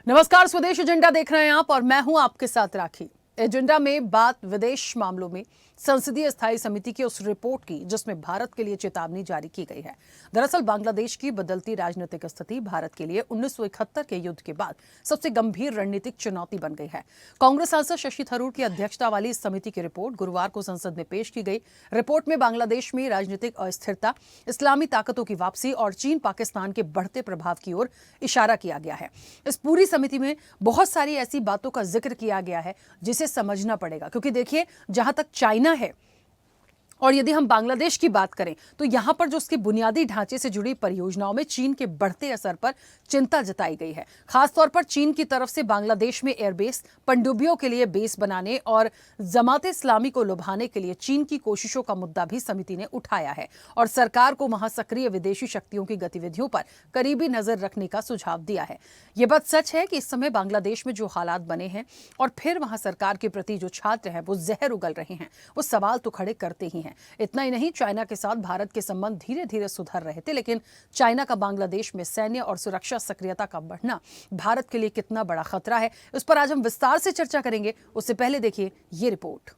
नमस्कार, स्वदेश एजेंडा देख रहे हैं आप और मैं हूं आपके साथ राखी। एजेंडा में बात विदेश मामलों में संसदीय स्थायी समिति की उस रिपोर्ट की जिसमें भारत के लिए चेतावनी जारी की गई है। दरअसल बांग्लादेश की बदलती राजनीतिक स्थिति भारत के लिए 1971 के युद्ध के बाद सबसे गंभीर रणनीतिक चुनौती बन गई है। कांग्रेस सांसद शशि थरूर की अध्यक्षता वाली इस समिति की रिपोर्ट गुरुवार को संसद में पेश की गई। रिपोर्ट में बांग्लादेश में राजनीतिक अस्थिरता, इस्लामी ताकतों की वापसी और चीन पाकिस्तान के बढ़ते प्रभाव की ओर इशारा किया गया है। इस पूरी समिति में बहुत सारी ऐसी बातों का जिक्र किया गया है जिसे समझना पड़ेगा, क्योंकि देखिए, जहां तक चाइना है और यदि हम बांग्लादेश की बात करें तो यहां पर जो उसके बुनियादी ढांचे से जुड़ी परियोजनाओं में चीन के बढ़ते असर पर चिंता जताई गई है। खासतौर पर चीन की तरफ से बांग्लादेश में एयरबेस, पनडुब्बियों के लिए बेस बनाने और जमात इस्लामी को लुभाने के लिए चीन की कोशिशों का मुद्दा भी समिति ने उठाया है और सरकार को वहां सक्रिय विदेशी शक्तियों की गतिविधियों पर करीबी नजर रखने का सुझाव दिया है। यह बात सच है कि इस समय बांग्लादेश में जो हालात बने हैं और फिर वहां सरकार के प्रति जो छात्र हैं वो जहर उगल रहे हैं, वो सवाल तो खड़े करते ही हैं। इतना ही नहीं, चाइना के साथ भारत के संबंध धीरे धीरे सुधर रहे थे, लेकिन चाइना का बांग्लादेश में सैन्य और सुरक्षा सक्रियता का बढ़ना भारत के लिए कितना बड़ा खतरा है, उस पर आज हम विस्तार से चर्चा करेंगे। उससे पहले देखिए ये रिपोर्ट।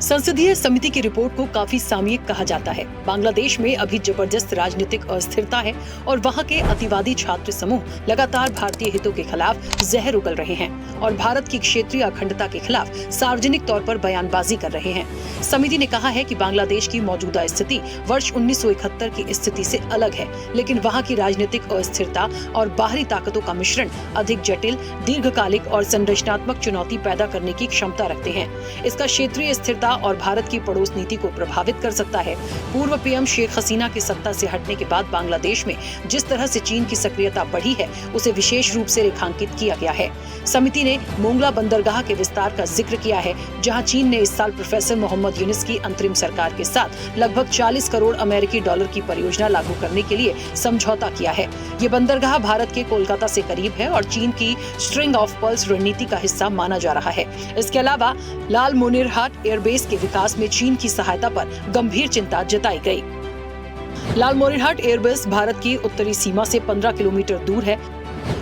संसदीय समिति की रिपोर्ट को काफी सामयिक कहा जाता है। बांग्लादेश में अभी जबरदस्त राजनीतिक अस्थिरता है और वहां के अतिवादी छात्र समूह लगातार भारतीय हितों के खिलाफ जहर उगल रहे हैं और भारत की क्षेत्रीय अखंडता के खिलाफ सार्वजनिक तौर पर बयानबाजी कर रहे हैं। समिति ने कहा है कि बांग्लादेश की मौजूदा स्थिति वर्ष 1971 की स्थिति से अलग है, लेकिन वहाँ की राजनीतिक अस्थिरता और बाहरी ताकतों का मिश्रण अधिक जटिल, दीर्घकालिक और संरचनात्मक चुनौती पैदा करने की क्षमता रखते हैं। इसका क्षेत्रीय स्थिरता और भारत की पड़ोस नीति को प्रभावित कर सकता है। पूर्व पीएम शेख हसीना के सत्ता से हटने के बाद बांग्लादेश में जिस तरह से चीन की सक्रियता बढ़ी है, उसे विशेष रूप से रेखांकित किया गया है। समिति ने मोंगला बंदरगाह के विस्तार का जिक्र किया है, जहां चीन ने इस साल प्रोफेसर मोहम्मद यूनिस की अंतरिम सरकार के साथ लगभग 40 करोड़ अमेरिकी डॉलर की परियोजना लागू करने के लिए समझौता किया है। ये बंदरगाह भारत के कोलकाता से करीब है और चीन की स्ट्रिंग ऑफ पर्ल्स रणनीति का हिस्सा माना जा रहा है। इसके अलावा लाल मोनिरहाट एयरबेस के विकास में चीन की सहायता पर गंभीर चिंता जताई गई। लाल मोनिरहाट एयरबेस भारत की उत्तरी सीमा से 15 किलोमीटर दूर है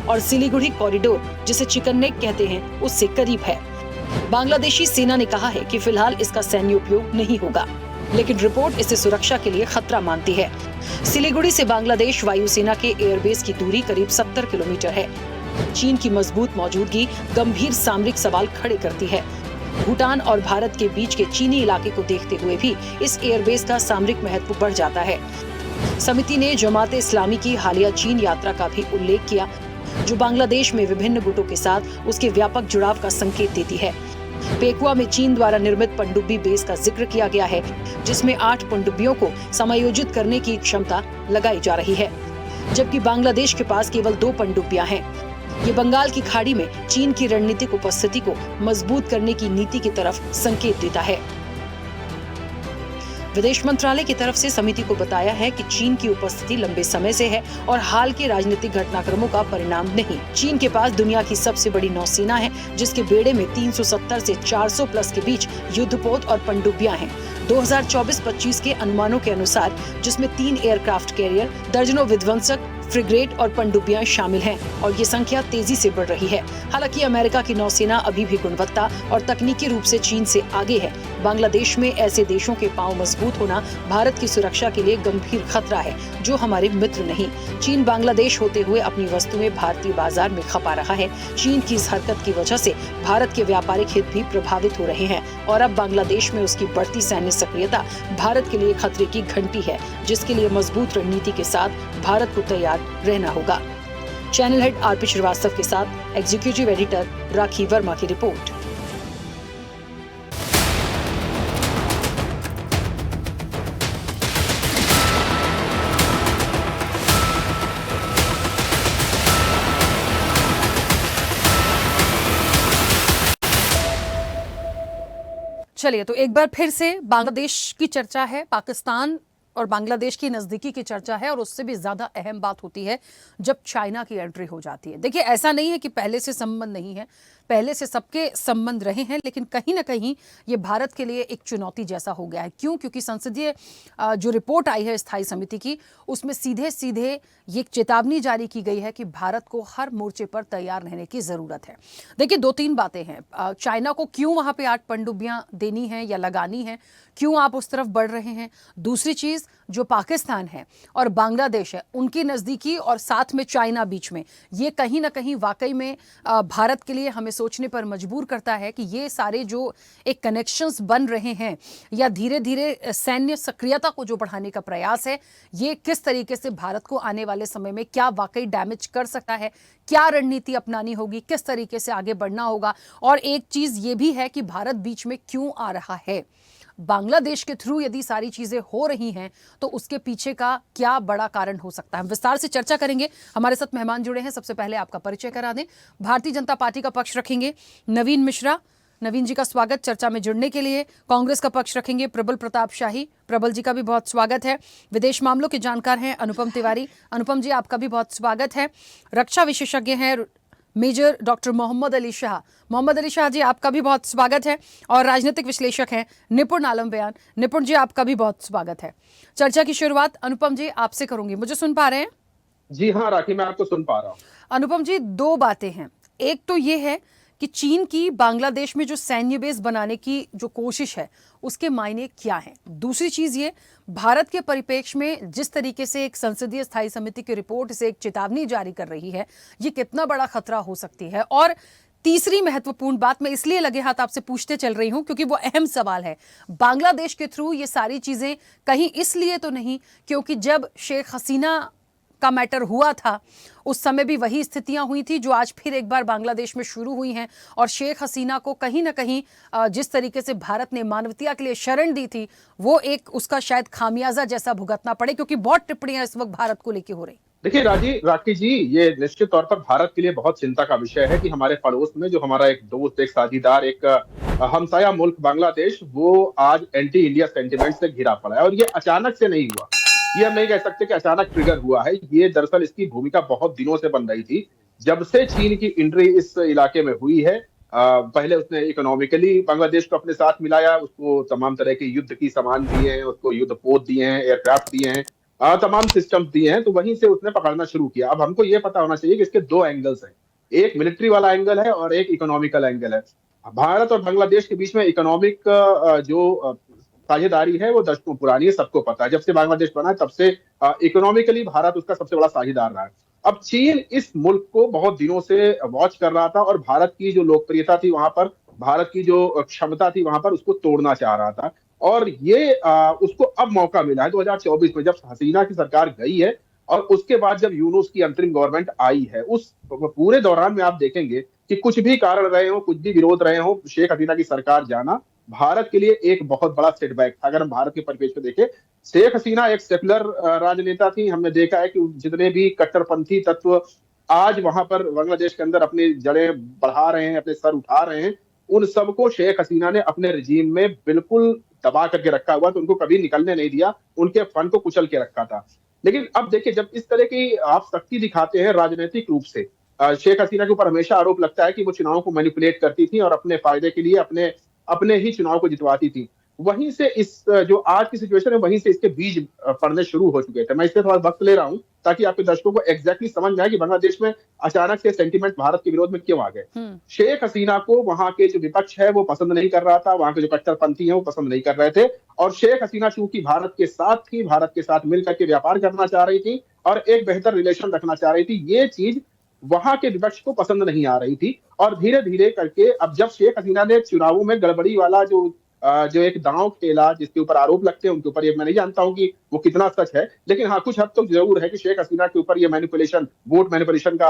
और सिलीगुड़ी कॉरिडोर, जिसे चिकन नेक कहते हैं, उससे करीब है। बांग्लादेशी सेना ने कहा है कि फिलहाल इसका सैन्य उपयोग नहीं होगा, लेकिन रिपोर्ट इसे सुरक्षा के लिए खतरा मानती है। सिलीगुड़ी से बांग्लादेश वायुसेना के एयरबेस की दूरी करीब 70 किलोमीटर है। चीन की मजबूत मौजूदगी गंभीर सामरिक सवाल खड़े करती है। भूटान और भारत के बीच के चीनी इलाके को देखते हुए भी इस एयरबेस का सामरिक महत्व बढ़ जाता है। समिति ने जमात इस्लामी की हालिया चीन यात्रा का भी उल्लेख किया, जो बांग्लादेश में विभिन्न गुटों के साथ उसके व्यापक जुड़ाव का संकेत देती है। पेकुआ में चीन द्वारा निर्मित पनडुब्बी बेस का जिक्र किया गया है, जिसमें 8 पनडुब्बियों को समायोजित करने की क्षमता लगाई जा रही है, जबकि बांग्लादेश के पास केवल 2 पनडुब्बियां हैं। ये बंगाल की खाड़ी में चीन की रणनीतिक उपस्थिति को मजबूत करने की नीति की तरफ संकेत देता है। विदेश मंत्रालय की तरफ से समिति को बताया है कि चीन की उपस्थिति लंबे समय से है और हाल के राजनीतिक घटनाक्रमों का परिणाम नहीं। चीन के पास दुनिया की सबसे बड़ी नौसेना है, जिसके बेड़े में 370 से 400 प्लस के बीच युद्धपोत और पनडुब्बियां हैं। 2024-25 के अनुमानों के अनुसार, जिसमें 3 एयरक्राफ्ट कैरियर, दर्जनों विध्वंसक, फ्रिगेट और पनडुब्बियां शामिल हैं और ये संख्या तेजी से बढ़ रही है। हालांकि अमेरिका की नौसेना अभी भी गुणवत्ता और तकनीकी रूप से चीन से आगे है। बांग्लादेश में ऐसे देशों के पांव मजबूत होना भारत की सुरक्षा के लिए गंभीर खतरा है, जो हमारे मित्र नहीं। चीन बांग्लादेश होते हुए अपनी वस्तुएं भारतीय बाजार में खपा रहा है। चीन की इस हरकत की वजह से भारत के व्यापारिक हित भी प्रभावित हो रहे हैं और अब बांग्लादेश में उसकी बढ़ती सैन्य सक्रियता भारत के लिए खतरे की घंटी है, जिसके लिए मजबूत रणनीति के साथ भारत को तैयार रहना होगा। चैनल हेड आरपी श्रीवास्तव के साथ एग्जीक्यूटिव एडिटर राखी वर्मा की रिपोर्ट। चलिए, तो एक बार फिर से बांग्लादेश की चर्चा है। पाकिस्तान और बांग्लादेश की नज़दीकी की चर्चा है और उससे भी ज़्यादा अहम बात होती है जब चाइना की एंट्री हो जाती है। देखिए, ऐसा नहीं है कि पहले से संबंध नहीं है, पहले से सबके संबंध रहे हैं, लेकिन कहीं ना कहीं ये भारत के लिए एक चुनौती जैसा हो गया है। क्यों? क्योंकि संसदीय जो रिपोर्ट आई है स्थायी समिति की, उसमें सीधे सीधे ये एक चेतावनी जारी की गई है कि भारत को हर मोर्चे पर तैयार रहने की ज़रूरत है। देखिए, दो तीन बातें हैं। चाइना को क्यों वहाँ पे 8 पनडुब्बियाँ देनी है या लगानी है, क्यों आप उस तरफ बढ़ रहे हैं। दूसरी चीज़, जो पाकिस्तान है और बांग्लादेश है, उनकी नज़दीकी और साथ में चाइना बीच में, ये कहीं ना कहीं वाकई में भारत के लिए हमें सोचने पर मजबूर करता है कि ये सारे जो एक कनेक्शंस बन रहे हैं या धीरे धीरे सैन्य सक्रियता को जो बढ़ाने का प्रयास है, ये किस तरीके से भारत को आने वाले समय में क्या वाकई डैमेज कर सकता है, क्या रणनीति अपनानी होगी, किस तरीके से आगे बढ़ना होगा। और एक चीज़ ये भी है कि भारत बीच में क्यों आ रहा है। बांग्लादेश के थ्रू यदि सारी चीजें हो रही हैं तो उसके पीछे का क्या बड़ा कारण हो सकता है, हम विस्तार से चर्चा करेंगे। हमारे साथ मेहमान जुड़े हैं, सबसे पहले आपका परिचय करा दें। भारतीय जनता पार्टी का पक्ष रखेंगे नवीन मिश्रा। नवीन जी का स्वागत चर्चा में जुड़ने के लिए। कांग्रेस का पक्ष रखेंगे प्रबल प्रताप शाही। प्रबल जी का भी बहुत स्वागत है। विदेश मामलों के जानकार हैं अनुपम तिवारी। अनुपम जी, आपका भी बहुत स्वागत है। रक्षा विशेषज्ञ हैं मेजर डॉक्टर मोहम्मद अली शाह। मोहम्मद अली शाह जी, आपका भी बहुत स्वागत है। और राजनीतिक विश्लेषक हैं निपुण आलम बयान। निपुण जी, आपका भी बहुत स्वागत है। चर्चा की शुरुआत अनुपम जी आपसे करूंगी। मुझे सुन पा रहे हैं? जी हाँ राखी, मैं आपको सुन पा रहा हूँ। अनुपम जी, दो बातें हैं। एक तो ये है कि चीन की बांग्लादेश में जो सैन्य बेस बनाने की जो कोशिश है उसके मायने क्या हैं। दूसरी चीज ये, भारत के परिप्रेक्ष्य में जिस तरीके से एक संसदीय स्थायी समिति की रिपोर्ट से एक चेतावनी जारी कर रही है, ये कितना बड़ा खतरा हो सकती है। और तीसरी महत्वपूर्ण बात मैं इसलिए लगे हाथ आपसे पूछते चल रही हूं क्योंकि वो अहम सवाल है, बांग्लादेश के थ्रू ये सारी चीजें कहीं इसलिए तो नहीं क्योंकि जब शेख हसीना का मैटर हुआ था उस समय भी वही स्थितियां हुई थी जो आज फिर एक बार बांग्लादेश में शुरू हुई हैं। और शेख हसीना को कहीं ना कहीं जिस तरीके से भारत ने मानवता के लिए शरण दी थी, वो एक उसका शायद खामियाजा जैसा भुगतना पड़े, क्योंकि बहुत टिप्पणियां इस वक्त भारत को लेकर हो रही। देखिए राखी जी, ये निश्चित तौर पर भारत के लिए बहुत चिंता का विषय है कि हमारे पड़ोस में जो हमारा एक दोस्त, एक साझीदार, एक हमसाया मुल्क बांग्लादेश, वो आज एंटी इंडिया सेंटिमेंट से घिरा पड़ा है। और ये अचानक से नहीं हुआ, ये हम नहीं कह सकते कि अचानक ट्रिगर हुआ है। ये दरअसल इसकी भूमिका बहुत दिनों से बन रही थी। जब से चीन की एंट्री इस इलाके में हुई है, पहले उसने इकोनॉमिकली बांग्लादेश को अपने साथ मिलाया, उसको तमाम तरह के युद्ध की सामान दिए हैं, उसको युद्ध पोत दिए हैं, एयरक्राफ्ट दिए हैं, तमाम सिस्टम्स दिए हैं। तो वहीं से उसने पकड़ना शुरू किया। अब हमको ये पता होना चाहिए कि इसके दो एंगल्स हैं, एक मिलिट्री वाला एंगल है और एक इकोनॉमिकल एंगल है। भारत और बांग्लादेश के बीच में इकोनॉमिक जो साझेदारी है वो दशकों पुरानी है, सबको पता है। जब से बांग्लादेश बना है तब से इकोनॉमिकली भारत उसका सबसे बड़ा साझेदार रहा है। अब चीन इस मुल्क को बहुत दिनों से वॉच कर रहा था और भारत की जो लोकप्रियता थी वहां पर, भारत की जो क्षमता थी वहां पर, उसको तोड़ना चाह रहा था। और ये उसको अब मौका मिला है 2024 में, जब हसीना की सरकार गई है और उसके बाद जब यूनूस की अंतरिम गवर्नमेंट आई है। उस पूरे दौरान में आप देखेंगे कि कुछ भी कारण रहे हो, कुछ भी विरोध रहे हो, शेख हसीना की सरकार जाना भारत के लिए एक बहुत बड़ा सेटबैक था। अगर हम भारत के परिप्रेक्ष्य में देखें, शेख हसीना एक सेकुलर राजनेता थी। हमने देखा है कि जितने भी कट्टरपंथी तत्व आज वहां पर बांग्लादेश के अंदर अपनी जड़ें बढ़ा रहे हैं, अपने सर उठा रहे हैं, उन सबको शेख हसीना ने अपने रिजीम में बिल्कुल दबा करके रखा हुआ। तो उनको कभी निकलने नहीं दिया, उनके फंड को कुचल के रखा था। लेकिन अब देखिए, जब इस तरह की आप शक्ति दिखाते हैं राजनीतिक रूप से, शेख हसीना के ऊपर हमेशा आरोप लगता है कि वो चुनाव को मैनिपुलेट करती थी और अपने फायदे के लिए अपने अपने ही चुनाव को जितवाती थी। वहीं से इस जो आज की सिचुएशन है, वहीं से इसके बीज पड़ने शुरू हो चुके थे। मैं इससे थोड़ा वक्त ले रहा हूं ताकि आपके दर्शकों को एग्जैक्टली समझ में आए कि बांग्लादेश में अचानक से सेंटिमेंट भारत के विरोध में क्यों आ गए। शेख हसीना को वहां के जो विपक्ष है वो पसंद नहीं कर रहा था, वहां के जो कट्टरपंथी है वो पसंद नहीं कर रहे थे। और शेख हसीना चूंकि भारत के साथ थी, भारत के साथ मिलकर के व्यापार करना चाह रही थी और एक बेहतर रिलेशन रखना चाह रही थी, ये चीज वहां के विपक्ष को पसंद नहीं आ रही थी। और धीरे धीरे करके अब जब शेख हसीना ने चुनावों में गड़बड़ी वाला जो एक दांव खेला, जिसके ऊपर आरोप लगते हैं उनके ऊपर, ये मैं नहीं जानता हूं कि वो कितना सच है, लेकिन हाँ कुछ हद तक जरूर है कि शेख हसीना के ऊपर ये मैनिपुलेशन, वोट मैनिपुलेशन का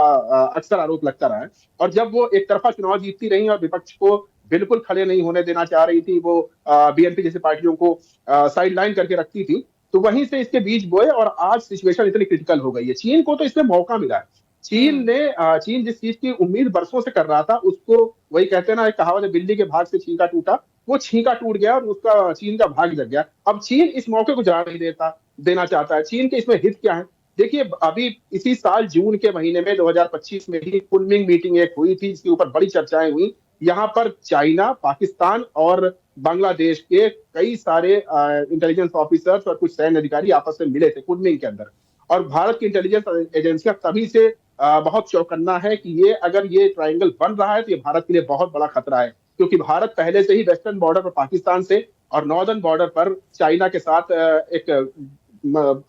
अक्सर आरोप लगता रहा है। और जब वो एक तरफा चुनाव जीतती रही और विपक्ष को बिल्कुल खड़े नहीं होने देना चाह रही थी, वो बीएनपी जैसी पार्टियों को साइड लाइन करके रखती थी, तो वहीं से इसके बीज बोए और आज सिचुएशन इतनी क्रिटिकल हो गई है। चीन को तो इसमें मौका मिला है। चीन जिस चीज की उम्मीद बरसों से कर रहा था, उसको, वही कहते हैं ना, एक कहावत है, बिल्ली के भाग से छींका टूटा, वो छींका टूट गया और उसका चीन का भाग जग गया। अब चीन इस मौके को जा नहीं देता। देना चाहता है। चीन के इसमें हित क्या है? देखिए, अभी इसी साल जून के महीने में 2025 में ही कुनमिंग मीटिंग एक हुई थी, जिसके ऊपर बड़ी चर्चाएं हुई। यहाँ पर चाइना, पाकिस्तान और बांग्लादेश के कई सारे इंटेलिजेंस ऑफिसर्स और कुछ सैन्य अधिकारी आपस में मिले थे कुनमिंग के अंदर। और भारत की इंटेलिजेंस एजेंसियां तभी से बहुत चौकन्ना है कि ये अगर ये ट्रायंगल बन रहा है तो ये भारत के लिए बहुत बड़ा खतरा है, क्योंकि भारत पहले से ही वेस्टर्न बॉर्डर पर पाकिस्तान से और नॉर्दर्न बॉर्डर पर चाइना के साथ एक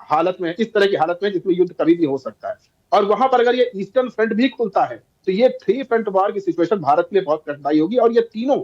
हालत में, इस तरह की हालत में जिसमें युद्ध कभी भी हो सकता है। और वहां पर अगर ये ईस्टर्न फ्रंट भी खुलता है तो ये थ्री फ्रंट वॉर की सिचुएशन भारत के लिए बहुत कठिनाई होगी। और ये तीनों,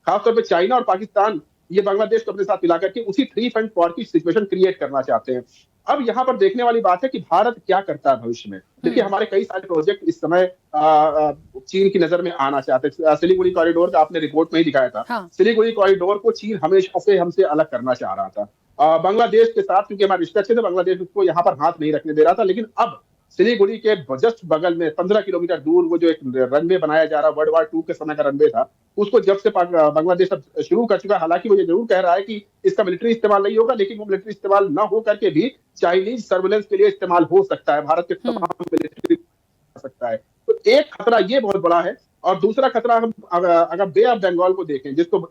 खासतौर पर चाइना और पाकिस्तान, ये बांग्लादेश को अपने साथ मिलाकर के उसी थ्री फ्रंट वॉर की सिचुएशन क्रिएट करना चाहते हैं। अब यहाँ पर देखने वाली बात है कि भारत क्या करता है भविष्य में। देखिए, हमारे कई सारे प्रोजेक्ट इस समय चीन की नजर में आना चाहते हैं। सिलीगुड़ी कॉरिडोर का आपने रिपोर्ट में ही दिखाया था। हाँ। सिलीगुड़ी कॉरिडोर को चीन हमेशा से हमसे अलग करना चाह रहा था। बांग्लादेश के साथ क्योंकि हमारे रिश्ते अच्छे थे, बांग्लादेश उसको यहाँ पर हाथ नहीं रखने दे रहा था। लेकिन अब सिलीगुड़ी के जस्ट बगल में 15 किलोमीटर दूर वो जो एक रनवे बनाया जा रहा, वर्ल्ड वॉर 2 के समय का रनवे था, उसको जब से बांग्लादेश अब शुरू कर चुका है। हालांकि वो ये जरूर कह रहा है कि इसका मिलिट्री इस्तेमाल नहीं होगा, लेकिन वो मिलिट्री इस्तेमाल न हो करके भी चाइनीज सर्वेलेंस के लिए इस्तेमाल हो सकता है। भारत के तमाम मिलिट्री सकता है। तो एक खतरा ये बहुत बड़ा है। और दूसरा खतरा, हम अगर बे ऑफ बंगाल को देखें, जिसको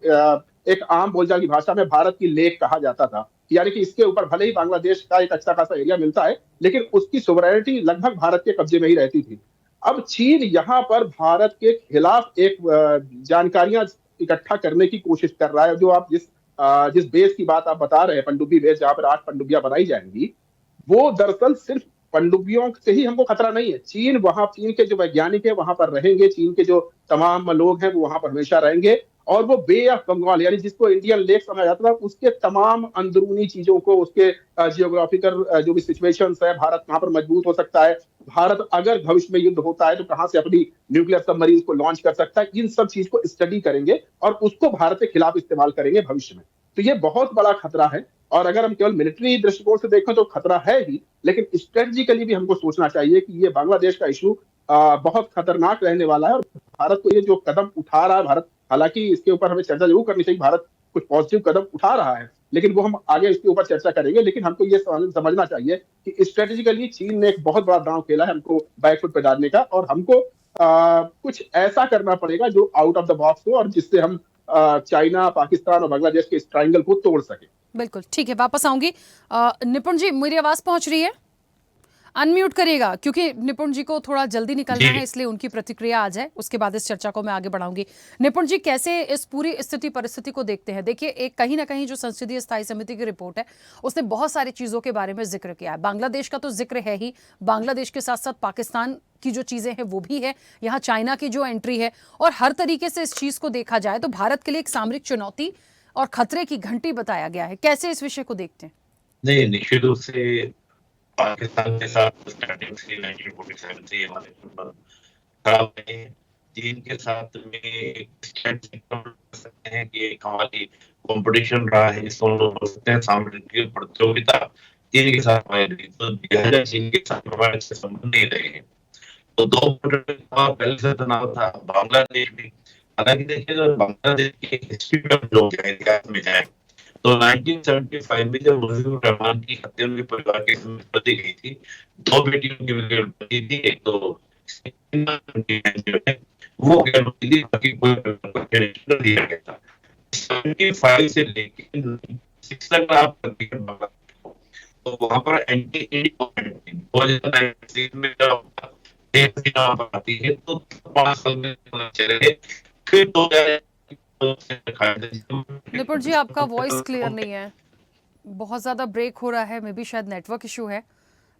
एक आम बोलचाल की भाषा में भारत की लेक कहा जाता था, यानी कि इसके ऊपर भले ही बांग्लादेश का एक अच्छा खासा एरिया मिलता है, लेकिन उसकी सोवरेनिटी लगभग भारत के कब्जे में ही रहती थी। अब चीन यहाँ पर भारत के खिलाफ एक जानकारियां इकट्ठा करने की कोशिश कर रहा है। जो आप जिस बेस की बात आप बता रहे हैं, पनडुब्बी बेस, जहां पर 8 पनडुब्बियां बनाई जाएंगी, वो दरअसल सिर्फ पनडुब्बियों से ही हमको खतरा नहीं है। चीन के जो वैज्ञानिक है वहां पर रहेंगे, चीन के जो तमाम लोग हैं वो वहां पर हमेशा रहेंगे। और वो बे ऑफ बंगाल, यानी जिसको इंडियन लेक समझा जाता था, उसके तमाम अंदरूनी चीजों को, उसके जियोग्राफिकल जो भी सिचुएशंस है, भारत कहां पर मजबूत हो सकता है, भारत अगर भविष्य में युद्ध होता है तो कहां से अपनी न्यूक्लियर सबमरीन को लॉन्च कर सकता है, इन सब चीज को स्टडी करेंगे और उसको भारत के खिलाफ इस्तेमाल करेंगे भविष्य में। तो ये बहुत बड़ा खतरा है। और अगर हम केवल मिलिट्री दृष्टिकोण से देखें तो खतरा है ही, लेकिन स्ट्रेटेजिकली भी हमको सोचना चाहिए कि ये बांग्लादेश का इशू बहुत खतरनाक रहने वाला है। और भारत को ये जो कदम उठा रहा है, भारत, हालांकि इसके ऊपर हमें चर्चा जरूर करनी चाहिए, भारत कुछ पॉजिटिव कदम उठा रहा है, लेकिन वो हम आगे इसके ऊपर चर्चा करेंगे। लेकिन हमको ये समझना चाहिए कि स्ट्रेटेजिकली चीन ने एक बहुत बड़ा दांव खेला है हमको बैकफुट पे डालने का, और हमको कुछ ऐसा करना पड़ेगा जो आउट ऑफ द बॉक्स हो और जिससे हम चाइना, पाकिस्तान और बांग्लादेश के इस ट्रायंगल को तोड़ सके। बिल्कुल ठीक है, वापस आऊंगी। निपुण जी, मेरी आवाज पहुंच रही है? अनम्यूट करिएगा, क्योंकि निपुण जी को थोड़ा जल्दी निकलना है, इसलिए उनकी प्रतिक्रिया आ जाए, उसके बाद इस चर्चा को मैं आगे बढ़ाऊंगी। निपुण जी, कैसे इस पूरी स्थिति परिस्थिति को देखते हैं? देखिए, एक कहीं ना कहीं जो संसदीय स्थायी समिति की रिपोर्ट है उसने बहुत सारी चीजों के बारे में जिक्र किया है। बांग्लादेश का तो जिक्र है ही, बांग्लादेश के साथ साथ पाकिस्तान की जो चीजें हैं वो भी है, यहाँ चाइना की जो एंट्री है, और हर तरीके से इस चीज को देखा जाए तो भारत के लिए एक सामरिक चुनौती और खतरे की घंटी बताया गया है। कैसे इस विषय को देखते हैं? नहीं, निश्चित रूप से पाकिस्तान के साथ स्टार्टिंग से 1947 से हमारे संबंध खराब रहे हैं। चीन के साथ में सकते हैं कि एक हमारी कंपटीशन रहा है, इसको हम लोग बोल सकते हैं सामरिक प्रतियोगिता चीन के साथ हमारी, तो लिहाजा चीन के साथ हमारे अच्छे संबंध नहीं रहे हैं। तो दो पहले से तनाव था। बांग्लादेश भी, हालांकि देखिए, बांग्लादेश की हिस्ट्री में जो इतिहास में जाए तो 1975 में जब मुजीबुर रहमान की हत्या उनके परिवार के प्रति गई थी, 2 बेटियों की बची थी, एक तो वो थी, बाकी कोई दिया गया था। 75 से लेके 6 तक आप तो वहां पर एंटी इंडी 2006 में जब आती है तो 5 साल में चले, फिर 2000। निपुण जी, आपका वॉइस क्लियर नहीं है, बहुत ज्यादा ब्रेक हो रहा है, मे बी शायद नेटवर्क इशू है,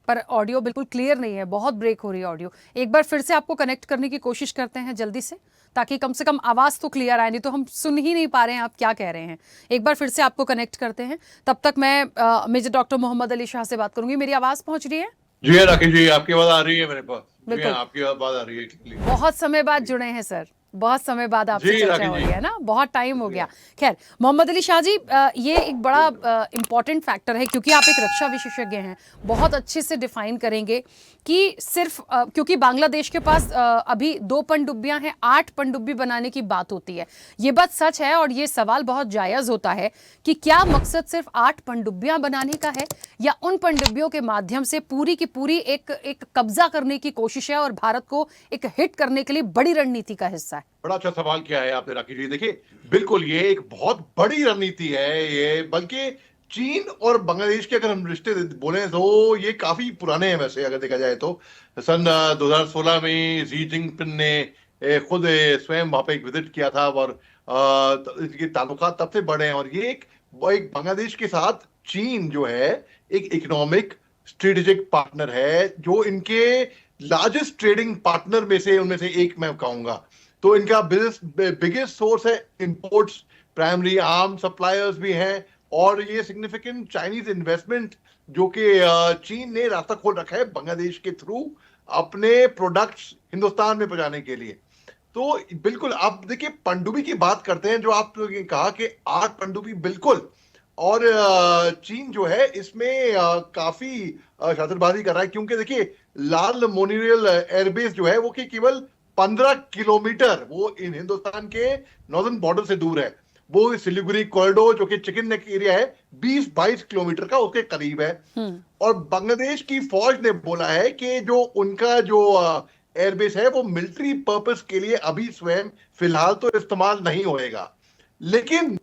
पर ऑडियो बिल्कुल क्लियर नहीं है, बहुत ब्रेक हो रही है ऑडियो। एक बार फिर से आपको कनेक्ट करने की कोशिश करते हैं जल्दी से, ताकि कम से कम आवाज तो क्लियर आए, नहीं तो हम सुन ही नहीं पा रहे हैं आप क्या कह रहे हैं। एक बार फिर से आपको कनेक्ट करते हैं, तब तक मैं मेजर डॉक्टर मोहम्मद अली शाह से बात करूंगी। मेरी आवाज पहुंच रही है? जी राकेश जी, आपकी आवाज आ रही है मेरे पास। बिल्कुल, आपकी आवाज आ रही है। बहुत समय बाद जुड़े हैं सर, बहुत समय बाद आपसे जी चर्चा राखी हो जी। रही है ना, बहुत टाइम हो गया। खैर मोहम्मद अली शाह जी, ये एक बड़ा इम्पॉर्टेंट फैक्टर है क्योंकि आप एक रक्षा विशेषज्ञ हैं, बहुत अच्छे से डिफाइन करेंगे कि सिर्फ क्योंकि बांग्लादेश के पास अभी 2 पनडुब्बियां हैं, 8 पनडुब्बी बनाने की बात होती है। ये बात सच है और ये सवाल बहुत जायज़ होता है कि क्या मकसद सिर्फ 8 पनडुब्बियां बनाने का है या उन पनडुब्बियों के माध्यम से पूरी की पूरी एक कब्जा करने की कोशिश है और भारत को एक हिट करने के लिए बड़ी रणनीति का हिस्सा है? बड़ा अच्छा सवाल किया है आपने राखी जी। देखिए, बिल्कुल ये एक बहुत बड़ी रणनीति है ये, बल्कि चीन और बांग्लादेश के अगर हम रिश्ते बोले तो ये काफी पुराने हैं वैसे अगर देखा जाए तो। सन 2016 में जी जिनपिंग ने खुद स्वयं वहां पे एक विजिट किया था और इसके ताल्लुकात तब से बढ़े हैं। और ये एक बांग्लादेश के साथ चीन जो है एक इकोनॉमिक स्ट्रेटेजिक पार्टनर है, जो इनके लार्जेस्ट ट्रेडिंग पार्टनर में से उनमें से एक मैं कहूंगा। तो इनका बिगेस्ट सोर्स है इंपोर्ट्स, प्राइमरी आर्म सप्लायर्स भी हैं, और ये सिग्निफिकेंट चाइनीज इन्वेस्टमेंट जो कि चीन ने रास्ता खोल रखा है बांग्लादेश के थ्रू अपने प्रोडक्ट्स हिंदुस्तान में पहुंचाने के लिए। तो बिल्कुल आप देखिए, पनडुब्बी की बात करते हैं जो आप कहा कि 8 पनडुब्बी, बिल्कुल। और चीन जो है इसमें काफी शातिरबाजी कर रहा है, क्योंकि देखिए लाल मोनिरियल एयरबेस जो है वो कि केवल 15 किलोमीटर वो इन हिंदुस्तान के नॉर्दर्न बॉर्डर से दूर है। वो सिलीगुड़ी कॉरिडोर जो कि चिकन नेक एरिया है 20-22 किलोमीटर का उसके करीब है। और बांग्लादेश की फौज ने बोला है कि जो उनका जो एयरबेस है वो मिलिट्री पर्पस के लिए अभी स्वयं फिलहाल तो इस्तेमाल नहीं होएगा, लेकिन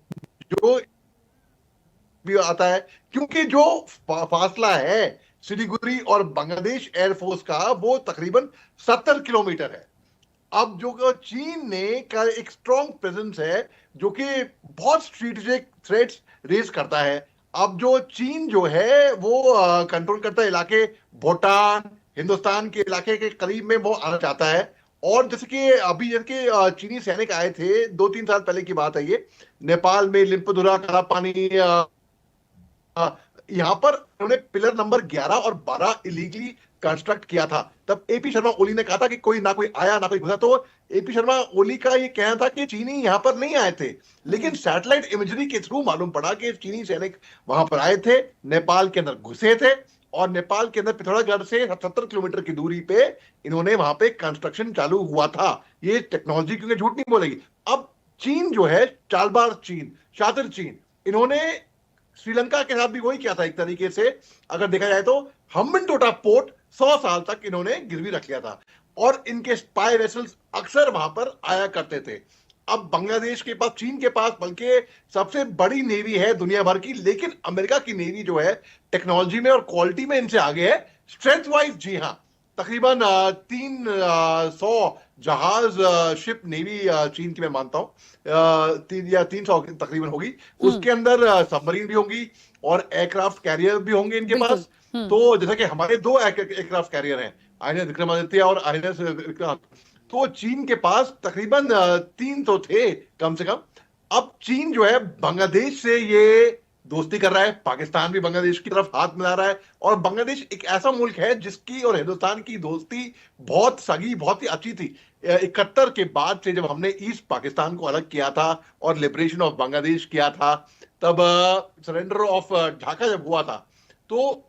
जो भी आता है, क्योंकि जो फासला है सिलीगुड़ी और बांग्लादेश एयरफोर्स का वो तकरीबन 70 किलोमीटर है। अब जो चीन ने का एक स्ट्रॉन्ग प्रेजेंस है जो कि बहुत स्ट्रेटेजिक थ्रेट्स रेज करता है। अब जो चीन जो है वो कंट्रोल करता है इलाके, भूटान हिंदुस्तान के इलाके के करीब में वो आना चाहता है। और जैसे कि अभी जैसे चीनी सैनिक आए थे 2-3 साल पहले की बात है ये, नेपाल में लिम्पुधुरा, कालापानी, यहाँ पर उन्होंने पिलर नंबर 11 और 12 इलीगली कंस्ट्रक्ट किया था। तब एपी शर्मा ओली ने कहा था कि कोई आया ना कोई घुसा। तो एपी शर्मा ओली का ये कहना था कि चीनी यहाँ पर नहीं आए थे, लेकिन सैटेलाइट इमेजरी के थ्रू मालूम पड़ा कि चीनी सैनिक वहां पर आए थे, नेपाल के अंदर घुसे थे, और नेपाल के अंदर पिथौरागढ़ से 70 किलोमीटर की दूरी पे इन्होंने वहां पे कंस्ट्रक्शन चालू हुआ था। ये टेक्नोलॉजी क्योंकि झूठ नहीं बोलेगी। अब चीन जो है चालबाज चीन, शातिर चीन, इन्होंने श्रीलंका के साथ भी वही किया था एक तरीके से। अगर देखा जाए तो हम्बनटोटा पोर्ट 100 साल तक इन्होंने गिरवी रख लिया था, और इनके स्पाई वेसल्स अक्सर वहां पर आया करते थे। अब बांग्लादेश के पास, चीन के पास बल्कि सबसे बड़ी नेवी है दुनिया भर की, लेकिन अमेरिका की नेवी जो है टेक्नोलॉजी में और क्वालिटी में इनसे आगे है। स्ट्रेंथ वाइज जी हाँ, तकरीबन 300 जहाज शिप नेवी चीन की मैं मानता हूँ 300 तकरीबन होगी। उसके अंदर सबमरीन भी होंगी और एयरक्राफ्ट कैरियर भी होंगे इनके पास। तो जैसा कि हमारे 2 एयरक्राफ्ट कैरियर हैं, आईएनएस विक्रमादित्य और आईएनएस विक्रांत, तो चीन के पास तकरीबन 300 थे कम से कम। अब चीन जो है बांग्लादेश से ये दोस्ती कर रहा है, पाकिस्तान भी बांग्लादेश की तरफ हाथ मिला रहा है, और बांग्लादेश एक ऐसा मुल्क है जिसकी और हिंदुस्तान की दोस्ती बहुत सगी, बहुत ही अच्छी थी। 71 के बाद से जब हमने ईस्ट पाकिस्तान को अलग किया था और लिबरेशन ऑफ बांग्लादेश किया था, तब सरेंडर ऑफ ढाका जब हुआ था, तो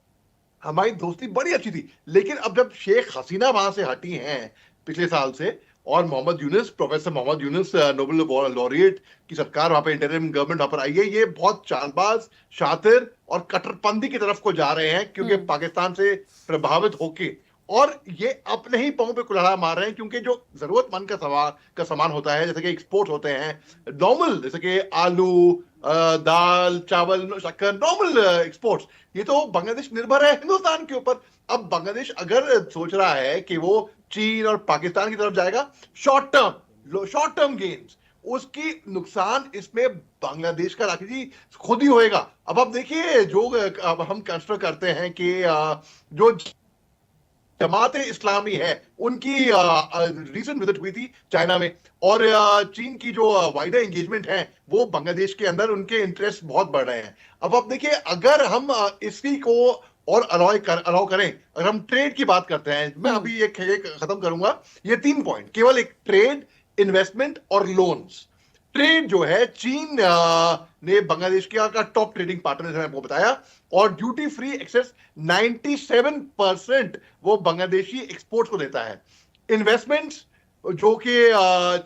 हमारी दोस्ती बड़ी अच्छी थी। लेकिन अब जब शेख हसीना वहां से हटी हैं पिछले साल से, और Mohammad Yunus, professor Mohammad Yunus, Nobel laureate की सरकार वहां पे, इंटरिम गवर्नमेंट वहां पर आई है, ये बहुत चालबाज, शातिर और कट्टरपंथी की तरफ को जा रहे हैं, क्योंकि पाकिस्तान से प्रभावित होके, और ये अपने ही पांव पे कुल्हाड़ा मार रहे हैं। क्योंकि जो जरूरतमंद का सामान होता है, जैसे कि एक्सपोर्ट होते हैं नॉर्मल, जैसे कि आलू, दाल, चावल, शक्कर, नॉर्मल एक्सपोर्ट्स, ये तो बांग्लादेश निर्भर है हिंदुस्तान के ऊपर। अब बांग्लादेश अगर सोच रहा है कि वो चीन और पाकिस्तान की तरफ जाएगा, शॉर्ट टर्म गेन्स, उसकी नुकसान इसमें बांग्लादेश का राखी जी खुद ही होएगा। अब आप देखिए, जो अब हम कंसिडर करते हैं कि जो जमात इस्लामी है उनकी रीसेंट विजिट हुई थी चाइना में, और चीन की जो वाइडर एंगेजमेंट है वो बांग्लादेश के अंदर उनके इंटरेस्ट बहुत बढ़ रहे हैं। अब आप देखिए, अगर हम इसी को और अलाउ करें, अगर हम ट्रेड की बात करते हैं, मैं अभी एक खत्म करूंगा ये 3 पॉइंट, केवल एक ट्रेड, इन्वेस्टमेंट और लोन्स। ट्रेड जो है चीन ने बांग्लादेश का टॉप ट्रेडिंग पार्टनर है, आपको बताया, और ड्यूटी फ्री एक्सेस 97% वो बांग्लादेशी एक्सपोर्ट्स को देता है। इन्वेस्टमेंट्स जो कि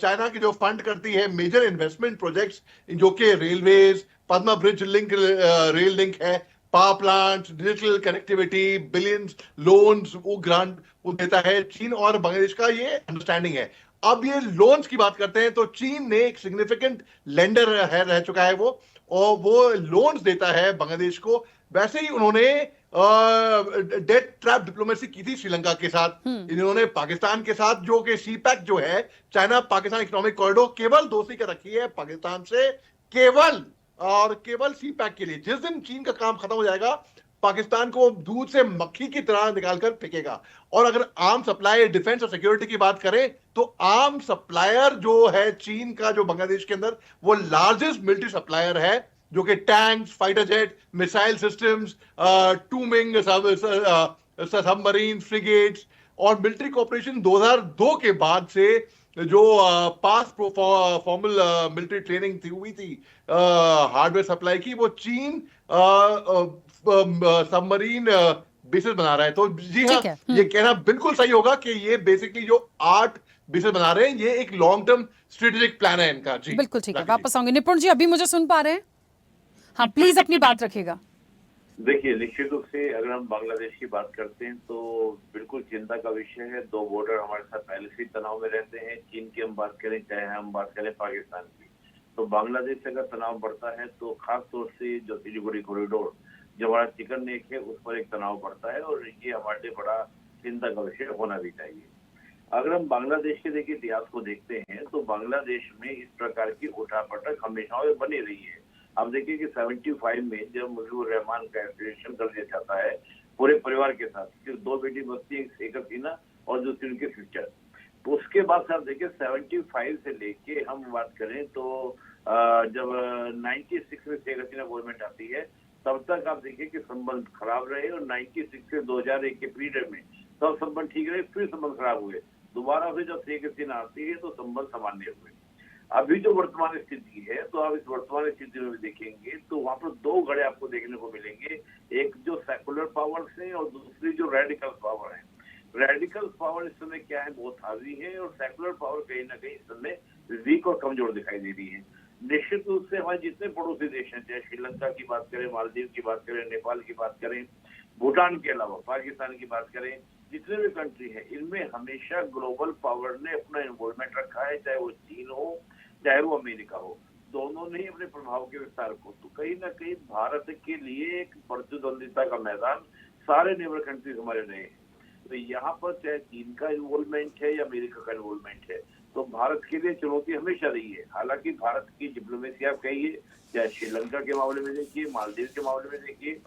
चाइना की जो फंड करती है मेजर इन्वेस्टमेंट प्रोजेक्ट्स, जो कि railways, Padma bridge link, rail link है, power plant, digital connectivity, billions loans वो ग्रांट वो देता है चीन और बांग्लादेश का ये अंडरस्टैंडिंग है। अब ये लोन्स की बात करते हैं तो चीन ने एक सिग्निफिकेंट लेंडर है रह चुका है वो, और वो लोन्स देता है बांग्लादेश को। वैसे ही उन्होंने डेट ट्रैप डिप्लोमेसी की थी श्रीलंका के साथ, इन्होंने पाकिस्तान के साथ जो कि सीपैक जो है चाइना पाकिस्तान इकोनॉमिक कॉरिडोर केवल दोस्ती कर रखी है पाकिस्तान से, केवल सीपैक के लिए। जिस दिन चीन का काम खत्म हो जाएगा पाकिस्तान को दूध से मक्खी की तरह निकालकर फेंकेगा। और अगर आर्म सप्लाई, डिफेंस और सिक्योरिटी की बात करें तो आर्म सप्लायर जो है चीन का, जो बांग्लादेश के अंदर वो लार्जेस्ट मिलिट्री सप्लायर है, जो कि tanks, fighter jet, missile systems, टूमिंग सबमरीन, फ्रिगेट्स और मिलिट्री कॉर्पोरेशन 2002 के बाद से जो पास फॉर्मल मिलिट्री ट्रेनिंग थी हुई थी हार्डवेयर सप्लाई की, वो चीन सबमरीन बेसिस बना रहा है। तो जी हाँ, ये कहना बिल्कुल सही होगा कि ये बेसिकली जो 8 बेसिस बना रहे हैं, ये एक लॉन्ग टर्म स्ट्रेटेजिक प्लान है इनका। जी बिल्कुल ठीक है, वापस आऊंगे। निपुण जी, अभी मुझे सुन पा रहे हैं? हाँ, प्लीज अपनी बात रखिएगा। देखिए, निश्चित रूप से अगर हम बांग्लादेश की बात करते हैं तो बिल्कुल चिंता का विषय है। 2 बॉर्डर हमारे साथ पहले से तनाव में रहते हैं। चीन की हम बात करें, चाहे हम बात करें पाकिस्तान की, तो बांग्लादेश से अगर तनाव बढ़ता है तो खास तौर से जो सिलीगुड़ी कॉरिडोर, जो हमारा चिकन नेक है, उस पर एक तनाव बढ़ता है और ये हमारे लिए बड़ा चिंता का विषय होना भी चाहिए। अगर हम बांग्लादेश के देखिए इतिहास को देखते हैं तो बांग्लादेश में इस प्रकार की उठापटक हमेशा बनी रही है। आप देखिए कि 75 में जब मुजीबुर रहमान का एसोसिएशन कर दिया जाता है पूरे परिवार के साथ, सिर्फ 2 बेटी बचती, एक शेख हसीना और दूसरी उनकी सिस्टर, तो उसके बाद से आप देखिए 75 से लेके हम बात करें तो जब 96 में शेख हसीना गवर्नमेंट आती है तब तक आप देखिए कि संबंध खराब रहे और 96 से 2001 के पीरियड में सब संबंध ठीक रहे, फिर संबंध खराब हुए। दोबारा से जब शेख हसीना आती है तो संबंध सामान्य हुए। अभी जो वर्तमान स्थिति है, तो आप इस वर्तमान स्थिति में भी देखेंगे तो वहां पर 2 घड़े आपको देखने को मिलेंगे, एक जो सेकुलर पावर्स हैं और दूसरी जो रेडिकल पावर है। रेडिकल पावर इस समय क्या है, बहुत हावी है, और सेकुलर पावर कहीं ना कहीं इस समय वीक और कमजोर दिखाई दे रही है। निश्चित रूप से हमारे जितने पड़ोसी देश हैं, चाहे श्रीलंका की बात करें, मालदीव की बात करें, नेपाल की बात करें, भूटान के अलावा पाकिस्तान की बात करें, जितने भी कंट्री है, इनमें हमेशा ग्लोबल पावर ने अपना इन्वॉल्वमेंट रखा है, चाहे वो चीन हो चाहे वो अमेरिका हो, दोनों ने ही अपने प्रभाव के विस्तार को। तो कहीं ना कहीं भारत के लिए एक प्रतिद्वंदिता का मैदान सारे नेबर कंट्रीज हमारे रहे हैं। तो यहाँ पर चाहे चीन का इन्वॉल्वमेंट है या अमेरिका का इन्वॉल्वमेंट है, तो भारत के लिए चुनौती हमेशा रही है। हालांकि भारत की डिप्लोमेसी आप कहिए, चाहे श्रीलंका के मामले में देखिए, मालदीव के मामले में देखिए,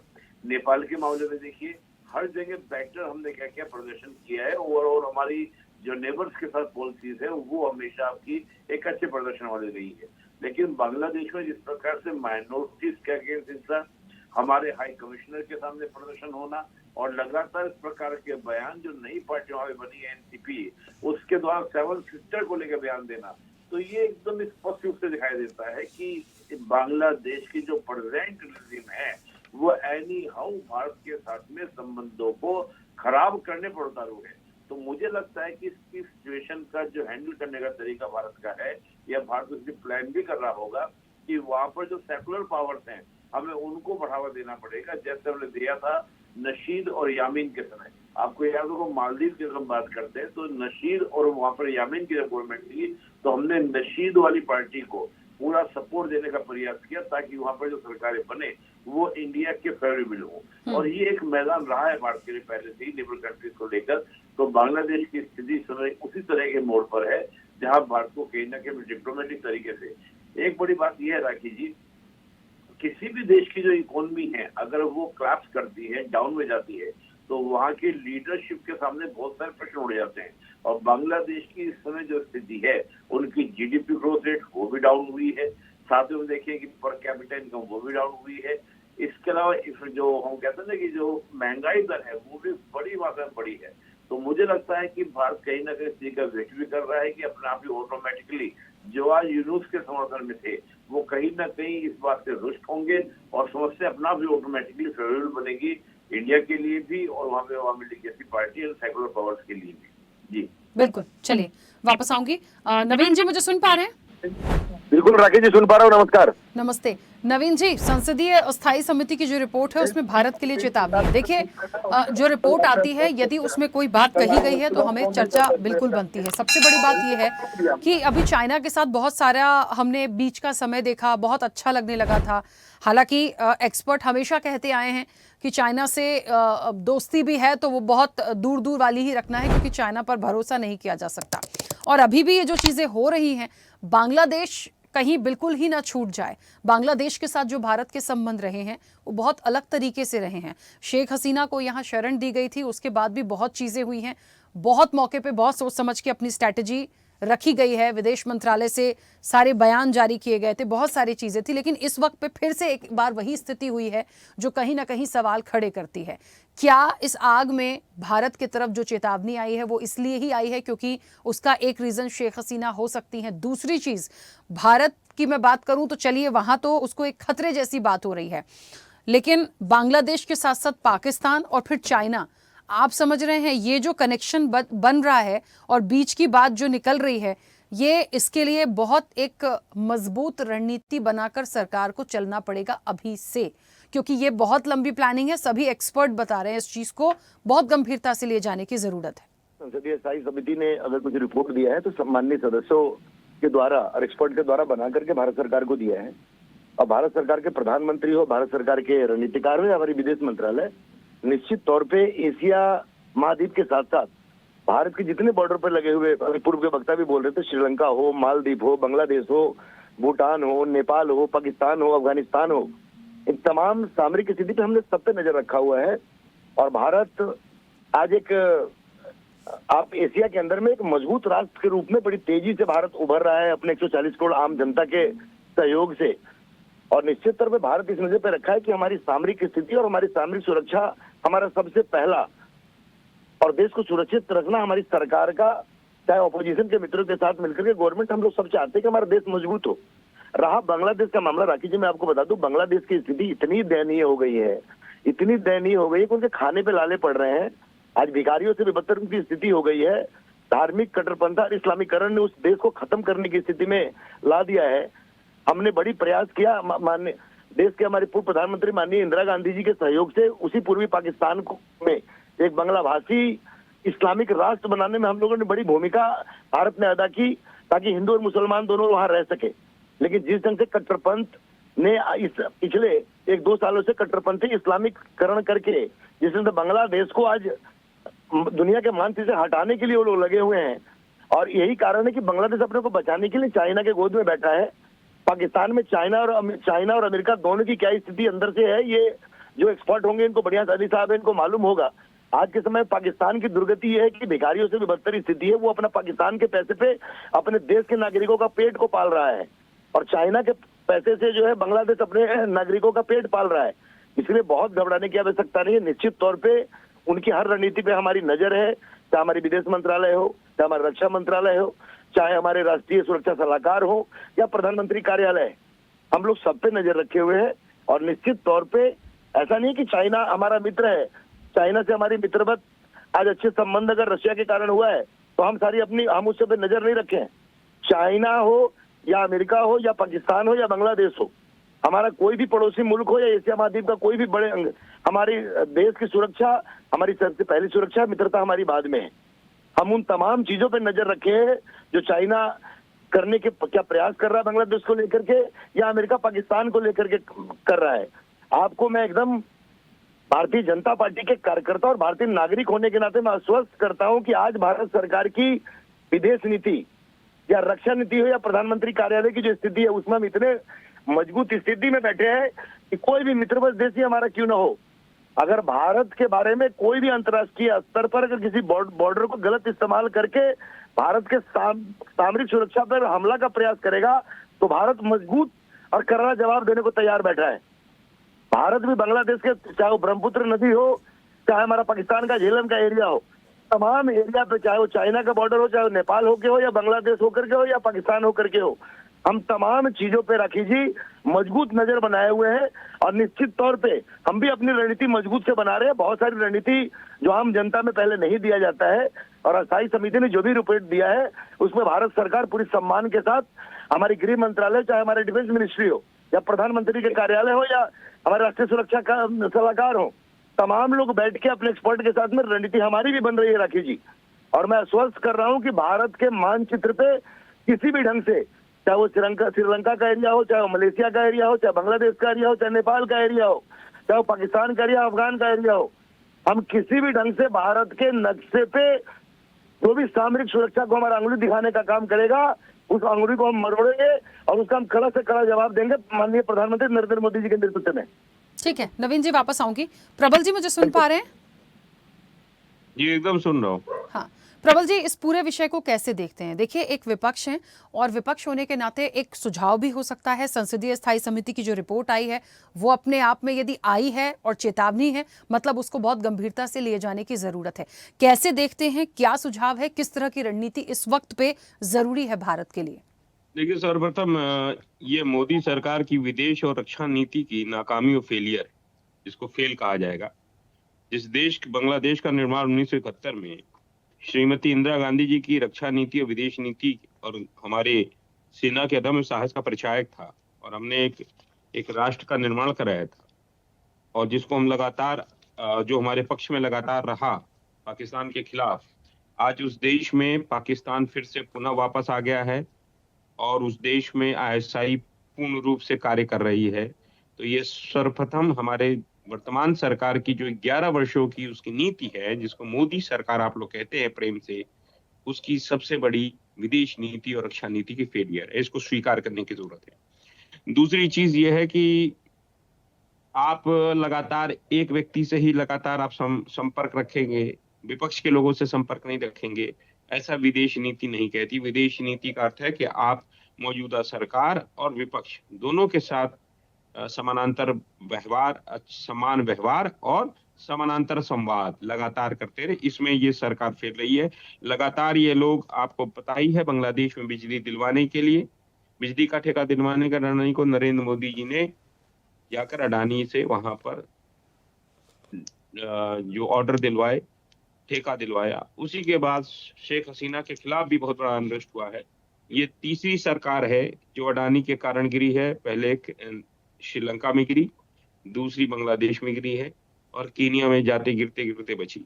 नेपाल के मामले में देखिए, हर जगह बेटर हमने क्या क्या प्रदर्शन किया है। ओवरऑल हमारी जो नेबर्स के साथ पॉलिसीज है वो हमेशा आपकी एक अच्छे प्रदर्शन वाली रही है। लेकिन बांग्लादेश में जिस प्रकार से माइनॉरिटीज के अगेंस्ट हिंसा, हमारे हाई कमिश्नर के सामने प्रदर्शन होना और लगातार इस प्रकार के बयान, जो नई पार्टी वहां बनी है एनसीपी, उसके द्वारा 7 सिस्टर को लेकर बयान देना, तो ये एकदम स्पष्ट रूप से दिखाई देता है कि बांग्लादेश की जो प्रेजेंट रेजिम है वो एनी हाउ भारत के साथ में संबंधों को खराब करने पर उतारू है। तो मुझे लगता है कि इसकी सिचुएशन का जो हैंडल करने का तरीका भारत का है, या भारत उसकी प्लान भी कर रहा होगा कि वहां पर जो सेकुलर पावर्स हैं हमें उनको बढ़ावा देना पड़ेगा, जैसे हमने दिया था नशीद और यामीन के समय। आपको याद होगा मालदीव की हम बात करते हैं तो नशीद और वहां पर यामीन की गवर्नमेंट थी, तो हमने नशीद वाली पार्टी को पूरा सपोर्ट देने का प्रयास किया ताकि वहां पर जो सरकारें बने वो इंडिया के फेवरेबल हो। और ये एक मैदान रहा है भारत के लिए पहले से ही लिबरल कंट्रीज को लेकर। तो बांग्लादेश की स्थिति उसी तरह के मोड़ पर है जहां भारत को कहीं ना कहीं डिप्लोमेटिक तरीके से, एक बड़ी बात यह है राखी जी, किसी भी देश की जो इकोनॉमी है अगर वो क्लैप्स करती है, डाउन में जाती है, तो वहां की लीडरशिप के सामने बहुत सारे प्रश्न उड़ जाते हैं। और बांग्लादेश की इस समय जो स्थिति है, उनकी जीडीपी ग्रोथ रेट वो भी डाउन हुई है, साथ ही हम देखिए कि पर कैपिटा इनकम वो भी डाउन हुई है। इसके अलावा जो हम कहते हैं ना कि जो महंगाई दर है वो भी बड़ी मात्रा में बढ़ी है। तो मुझे लगता है कि भारत कहीं ना कहीं इस चीज का व्यक्त भी कर रहा है कि अपने आप ही ऑटोमेटिकली जो आज यूनुस के समर्थन में थे वो कहीं ना कहीं इस बात से रुष्ट होंगे और समस्या अपना आप ही ऑटोमेटिकली फेवरेबल बनेगी इंडिया के लिए भी और वहाँ पे अवामी लीग जैसी पार्टी और सेकुलर पावर्स के लिए भी। जी बिल्कुल, चलिए वापस आऊंगी। नवीन जी मुझे सुन पा रहे हैं? बिल्कुल राकेश जी सुन पा रहा हूँ, नमस्कार। नमस्ते नवीन जी, संसदीय स्थायी समिति की जो रिपोर्ट है उसमें भारत के लिए चेतावनी है। देखिए जो रिपोर्ट आती है यदि उसमें कोई बात कही गई है तो हमें चर्चा बिल्कुल बनती है। सबसे बड़ी बात यह है कि अभी चाइना के साथ बहुत सारा हमने बीच का समय देखा, बहुत अच्छा लगने लगा था। हालांकि एक्सपर्ट हमेशा कहते आए हैं कि चाइना से दोस्ती भी है तो वो बहुत दूर दूर वाली ही रखना है, क्योंकि चाइना पर भरोसा नहीं किया जा सकता। और अभी भी ये जो चीज़ें हो रही हैं, बांग्लादेश कहीं बिल्कुल ही ना छूट जाए। बांग्लादेश के साथ जो भारत के संबंध रहे हैं वो बहुत अलग तरीके से रहे हैं। शेख हसीना को यहाँ शरण दी गई थी, उसके बाद भी बहुत चीज़ें हुई हैं, बहुत मौके पे बहुत सोच समझ के अपनी स्ट्रैटेजी रखी गई है, विदेश मंत्रालय से सारे बयान जारी किए गए थे, बहुत सारी चीज़ें थी। लेकिन इस वक्त पे फिर से एक बार वही स्थिति हुई है जो कहीं ना कहीं सवाल खड़े करती है। क्या इस आग में भारत की तरफ जो चेतावनी आई है वो इसलिए ही आई है क्योंकि उसका एक रीज़न शेख हसीना हो सकती है? दूसरी चीज़ भारत की मैं बात करूं तो चलिए वहाँ तो उसको एक खतरे जैसी बात हो रही है, लेकिन बांग्लादेश के साथ साथ पाकिस्तान और फिर चाइना, आप समझ रहे हैं ये जो कनेक्शन बन रहा है और बीच की बात जो निकल रही है, ये इसके लिए बहुत एक मजबूत रणनीति बनाकर सरकार को चलना पड़ेगा अभी से, क्योंकि ये बहुत लंबी प्लानिंग है। सभी एक्सपर्ट बता रहे हैं इस चीज को बहुत गंभीरता से लिए जाने की जरूरत है। संसदीय स्थायी समिति ने अगर कुछ रिपोर्ट दिया है तो सम्मानित सदस्यों के द्वारा और एक्सपर्ट के द्वारा बना करके भारत सरकार को दिया है। और भारत सरकार के प्रधानमंत्री हो, भारत सरकार के रणनीतिकार हो या हमारी विदेश मंत्रालय, निश्चित तौर पे एशिया महाद्वीप के साथ साथ भारत के जितने बॉर्डर पर लगे हुए, पूर्व के वक्ता भी बोल रहे थे, श्रीलंका हो, मालदीव हो, बांग्लादेश हो, भूटान हो, नेपाल हो, पाकिस्तान हो, अफगानिस्तान हो, इन तमाम सामरिक स्थिति पे हमने सब पे नजर रखा हुआ है। और भारत आज एक आप एशिया के अंदर में एक मजबूत राष्ट्र के रूप में बड़ी तेजी से भारत उभर रहा है अपने 140 करोड़ आम जनता के सहयोग से। और निश्चित तौर पे भारत इस नजर पे रखा है कि हमारी सामरिक स्थिति और हमारी सामरिक सुरक्षा हमारा सबसे पहला, और देश को सुरक्षित रखना हमारी सरकार का, चाहे ऑपोजिशन के मित्रों के साथ मिलकर के गवर्नमेंट, हम लोग सब चाहते हैं कि हमारा देश मजबूत हो। रहा बांग्लादेश का मामला, राकेश जी मैं आपको बता दूं, बांग्लादेश की स्थिति इतनी दयनीय हो गई है, इतनी दयनीय हो गई है कि उनके खाने पे लाले पड़ रहे हैं। आज भिखारियों से भी बदतर उनकी स्थिति हो गई है। धार्मिक कट्टरपंथा और इस्लामीकरण ने उस देश को खत्म करने की स्थिति में ला दिया है। हमने बड़ी प्रयास किया, माननीय देश के हमारे पूर्व प्रधानमंत्री माननीय इंदिरा गांधी जी के सहयोग से उसी पूर्वी पाकिस्तान में एक बांग्ला भाषी इस्लामिक राष्ट्र बनाने में हम लोगों ने बड़ी भूमिका भारत ने अदा की, ताकि हिंदू और मुसलमान दोनों वहां रह सके। लेकिन जिस ढंग से कट्टरपंथ ने इस पिछले 1-2 सालों से कट्टरपंथी इस्लामीकरण करके जिसने तो बांग्लादेश को आज दुनिया के मानचित्र से हटाने के लिए वो लोग लगे हुए हैं। और यही कारण है कि बांग्लादेश अपने को बचाने के लिए चाइना के गोद में बैठा है। पाकिस्तान में चाइना और अमेरिका दोनों की क्या स्थिति अंदर से है, ये जो एक्सपर्ट होंगे इनको बढ़िया अली साहब है, इनको मालूम होगा। आज के समय पाकिस्तान की दुर्गति ये है कि भिखारियों से भी बदतर स्थिति है। वो अपना पाकिस्तान के पैसे पे अपने देश के नागरिकों का पेट को पाल रहा है, और चाइना के पैसे से जो है बांग्लादेश अपने नागरिकों का पेट पाल रहा है। इसलिए बहुत घबराने की आवश्यकता नहीं है। निश्चित तौर पे उनकी हर रणनीति पे हमारी नजर है, चाहे हमारी विदेश मंत्रालय हो, चाहे हमारा रक्षा मंत्रालय हो, चाहे हमारे राष्ट्रीय सुरक्षा सलाहकार हो या प्रधानमंत्री कार्यालय, हम लोग सब पे नजर रखे हुए हैं। और निश्चित तौर पे ऐसा नहीं कि चाइना हमारा मित्र है, चाइना से हमारी मित्रवत आज अच्छे संबंध अगर रशिया के कारण हुआ है तो हम उससे पे नजर नहीं रखें। चाइना हो या अमेरिका हो या पाकिस्तान हो या बांग्लादेश हो, हमारा कोई भी पड़ोसी मुल्क हो या एशिया महाद्वीप का कोई भी बड़े अंग, हमारी देश की सुरक्षा हमारी सबसे पहली सुरक्षा, मित्रता हमारी बाद में है। हम उन तमाम चीजों पे नजर रखे हैं जो चाइना करने के क्या प्रयास कर रहा है बांग्लादेश को लेकर के, या अमेरिका पाकिस्तान को लेकर के कर रहा है। आपको मैं एकदम भारतीय जनता पार्टी के कार्यकर्ता और भारतीय नागरिक होने के नाते मैं आश्वस्त करता हूं कि आज भारत सरकार की विदेश नीति या रक्षा नीति हो या प्रधानमंत्री कार्यालय की जो स्थिति है, उसमें हम इतने मजबूत स्थिति में बैठे हैं कि कोई भी मित्रवत देश ही हमारा क्यों ना हो, अगर भारत के बारे में कोई भी अंतर्राष्ट्रीय स्तर पर अगर किसी बॉर्डर को गलत इस्तेमाल करके भारत के सामरिक सुरक्षा पर हमला का प्रयास करेगा तो भारत मजबूत और करारा जवाब देने को तैयार बैठा है। भारत भी बांग्लादेश के, चाहे वो ब्रह्मपुत्र नदी हो, चाहे हमारा पाकिस्तान का झेलम का एरिया हो, तमाम एरिया पे, चाहे वो चाइना का बॉर्डर हो, चाहे वो नेपाल होके हो, या बांग्लादेश होकर के हो, या पाकिस्तान होकर के हो, हम तमाम चीजों पे राखी जी मजबूत नजर बनाए हुए हैं। और निश्चित तौर पे हम भी अपनी रणनीति मजबूत से बना रहे हैं। बहुत सारी रणनीति जो आम जनता में पहले नहीं दिया जाता है, और अस्थायी समिति ने जो भी रिपोर्ट दिया है उसमें भारत सरकार पूरी सम्मान के साथ, हमारी गृह मंत्रालय, चाहे हमारे डिफेंस मिनिस्ट्री हो, या प्रधानमंत्री के कार्यालय हो, या हमारे राष्ट्रीय सुरक्षा का सलाहकार हो, तमाम लोग बैठ के अपने एक्सपर्ट के साथ में रणनीति हमारी भी बन रही है राखी जी। और मैं आश्वस्त कर रहा हूं कि भारत के मानचित्र पे किसी भी ढंग से, चाहे वो श्रीलंका का एरिया हो, चाहे वो मलेशिया का एरिया हो, चाहे बांग्लादेश का एरिया हो, चाहे नेपाल का एरिया हो, चाहे वो पाकिस्तान का एरिया, अफगान का एरिया हो, हम किसी भी ढंग से भारत के नक्शे पे जो भी सामरिक सुरक्षा को हमारा अंगुली दिखाने का काम करेगा, उस अंगुली को हम मरोड़ेंगे और उसका हम कड़ा से कड़ा जवाब देंगे माननीय प्रधानमंत्री नरेंद्र मोदी जी के नेतृत्व में। ठीक है, नवीन जी वापस आऊंगी। प्रबल जी मुझे सुन पा रहे हैं? जी एकदम सुन रहा हूँ। हाँ, प्रबल जी इस पूरे विषय को कैसे देखते हैं? देखिए, एक विपक्ष है और विपक्ष होने के नाते एक सुझाव भी हो सकता है। संसदीय स्थायी समिति की जो रिपोर्ट आई है वो अपने आप में यदि आई है और चेतावनी है, मतलब उसको बहुत गंभीरता से लिए जाने की जरूरत है। कैसे देखते हैं, क्या सुझाव है, किस तरह की रणनीति इस वक्त पे जरूरी है भारत के लिए? देखिए, सर्वप्रथम ये मोदी सरकार की विदेश और रक्षा नीति की नाकामी और फेलियर है, जिसको फेल कहा जाएगा। जिस देश बांग्लादेश का निर्माण 1971 में श्रीमती इंदिरा गांधी जी की रक्षा नीति और विदेश नीति और हमारे सेना के अदम्य साहस का परिचायक था, और हमने एक राष्ट्र का निर्माण कराया था, और जिसको हम लगातार जो हमारे पक्ष में लगातार रहा पाकिस्तान के खिलाफ, आज उस देश में पाकिस्तान फिर से पुनः वापस आ गया है और उस देश में आईएसआई पूर्ण रूप से कार्य कर रही है। तो ये सर्वप्रथम हमारे वर्तमान सरकार की जो 11 वर्षों की उसकी नीति है, जिसको मोदी सरकार आप लोग कहते हैं प्रेम से, उसकी सबसे बड़ी विदेश नीति और रक्षा नीति की फेलियर है। इसको स्वीकार करने की जरूरत है। दूसरी चीज ये है कि आप लगातार एक व्यक्ति से ही लगातार आप संपर्क रखेंगे, विपक्ष के लोगों से संपर्क नहीं रखेंगे, ऐसा विदेश नीति नहीं कहती। विदेश नीति का अर्थ है कि आप मौजूदा सरकार और विपक्ष दोनों के साथ समानांतर व्यवहार, समान व्यवहार और समानांतर संवाद लगातार करते रहे। इसमें ये सरकार फेल रही है। लगातार ये लोग, आपको पता ही है, बांग्लादेश में बिजली दिलवाने के लिए, बिजली का ठेका दिलवाने का निर्णय को नरेंद्र मोदी जी ने जाकर अडानी से वहां पर जो ऑर्डर दिलवाए, ठेका दिलवाया। उसी के बाद शेख हसीना के खिलाफ भी बहुत बड़ा अनरेस्ट हुआ है। ये तीसरी सरकार है जो अडानी के कारण गिरी है। पहले श्रीलंका में गिरी, दूसरी बांग्लादेश में गिरी है, और कीनिया में जाते गिरते गिरते बची।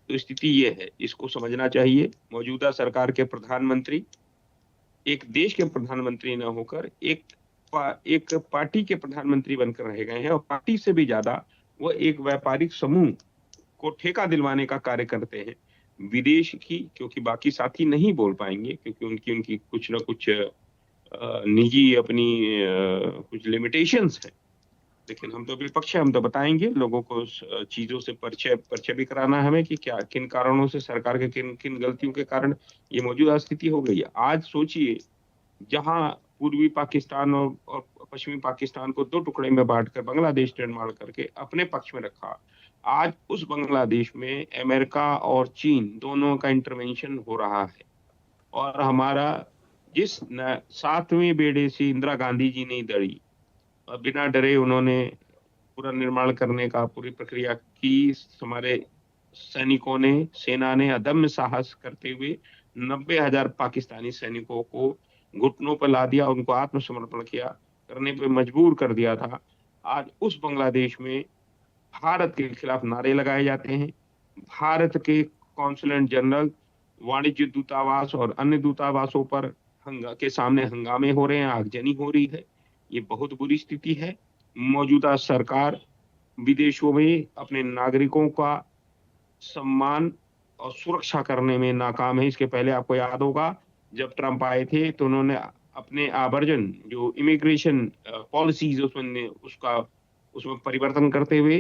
तो स्थिति ये है, इसको समझना चाहिए। मौजूदा सरकार के प्रधानमंत्री एक देश के प्रधानमंत्री न होकर एक पार्टी के प्रधानमंत्री बनकर रह गए हैं, और पार्टी से भी ज्यादा वो एक व्यापारिक समूह को ठेका दिलवाने का कार्य करते हैं विदेश की, क्योंकि बाकी साथी नहीं बोल पाएंगे, क्योंकि उनकी कुछ ना कुछ निजी अपनी कुछ लिमिटेशंस है। लेकिन हम तो विपक्ष है, हम तो बताएंगे लोगों को, चीजों से परिचय भी कराना है हमें कि क्या किन कारणों से सरकार के किन गलतियों के कारण ये मौजूदा स्थिति हो गई है। आज सोचिए, जहां पूर्वी पाकिस्तान और पश्चिमी पाकिस्तान को दो टुकड़े में बांटकर बांग्लादेश निर्माण करके अपने पक्ष में रखा, आज उस बांग्लादेश में अमेरिका और चीन दोनों का इंटरवेंशन हो रहा है। और हमारा जिस 7वें बेड़े से इंदिरा गांधी जी नहीं डरी, बिना डरे उन्होंने पूरा निर्माण करने का पूरी प्रक्रिया की। हमारे सैनिकों ने, सेना ने अदम्य साहस करते हुए 90,000 पाकिस्तानी सैनिकों को घुटनों पर ला दिया, उनको आत्मसमर्पण किया, करने पे मजबूर कर दिया था। आज उस बांग्लादेश में भारत के खिलाफ नारे लगाए जाते हैं। भारत के कॉन्सुलेट जनरल, वाणिज्य दूतावास और अन्य दूतावासों पर के सामने हंगामे हो रहे हैं, आगजनी हो रही है। ये बहुत बुरी स्थिति है। मौजूदा सरकार विदेशों में अपने नागरिकों का सम्मान और सुरक्षा करने में नाकाम है। इसके पहले आपको याद होगा, जब ट्रंप आए थे तो उन्होंने अपने आवर्जन जो इमिग्रेशन पॉलिसीज उसमें परिवर्तन करते हुए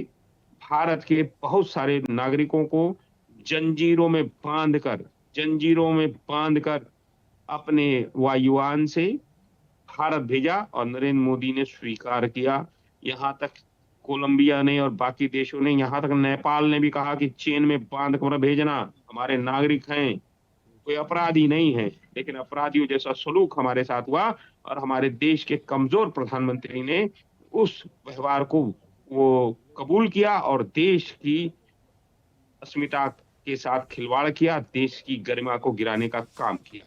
भारत के बहुत सारे नागरिकों को जंजीरों में बांधकर अपने वायुयान से भारत भेजा, और नरेंद्र मोदी ने स्वीकार किया। यहाँ तक कोलंबिया ने और बाकी देशों ने, यहाँ तक नेपाल ने भी कहा कि चेन में बांध कर भेजना, हमारे नागरिक हैं, कोई अपराधी नहीं है। लेकिन अपराधियों जैसा सलूक हमारे साथ हुआ और हमारे देश के कमजोर प्रधानमंत्री ने उस व्यवहार को वो कबूल किया और देश की अस्मिता के साथ खिलवाड़ किया, देश की गरिमा को गिराने का काम किया।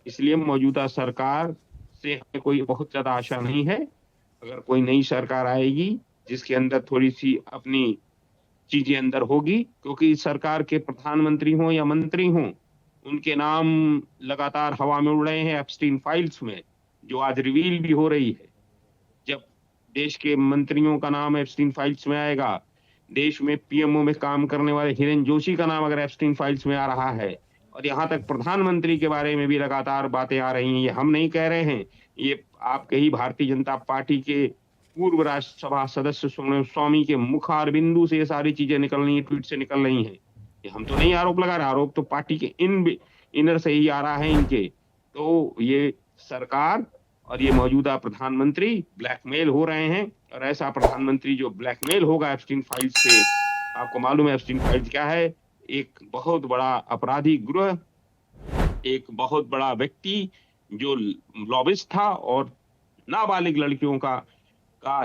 इसलिए मौजूदा सरकार से हमें कोई बहुत ज्यादा आशा नहीं है। अगर कोई नई सरकार आएगी जिसके अंदर थोड़ी सी अपनी चीजें अंदर होगी, क्योंकि इस सरकार के प्रधानमंत्री हों या मंत्री हों, उनके नाम लगातार हवा में उड़ रहे हैं एप्स्टीन फाइल्स में, जो आज रिवील भी हो रही है। जब देश के मंत्रियों का नाम एप्स्टीन फाइल्स में आएगा, देश में पीएमओ में काम करने वाले हिरेन जोशी का नाम अगर एप्स्टीन फाइल्स में आ रहा है, और यहाँ तक प्रधानमंत्री के बारे में भी लगातार बातें आ रही हैं, ये हम नहीं कह रहे हैं, ये आपके ही भारतीय जनता पार्टी के पूर्व राज्यसभा सदस्य सुब्रमण्यम स्वामी के मुखारबिंदु से ये सारी चीजें निकल रही हैं, ट्वीट से निकल रही हैं। ये हम तो नहीं आरोप लगा रहे, आरोप तो पार्टी के इनर से ही आ रहा है इनके। तो ये सरकार और ये मौजूदा प्रधानमंत्री ब्लैकमेल हो रहे हैं, और ऐसा प्रधानमंत्री जो ब्लैकमेल होगा एप्स्टीन फाइल्स से, आपको मालूम है एप्स्टीन फाइल्स क्या है? एक बहुत बड़ा अपराधी गिरोह, एक बहुत बड़ा व्यक्ति जो लॉबिस्ट था और नाबालिग लड़कियों का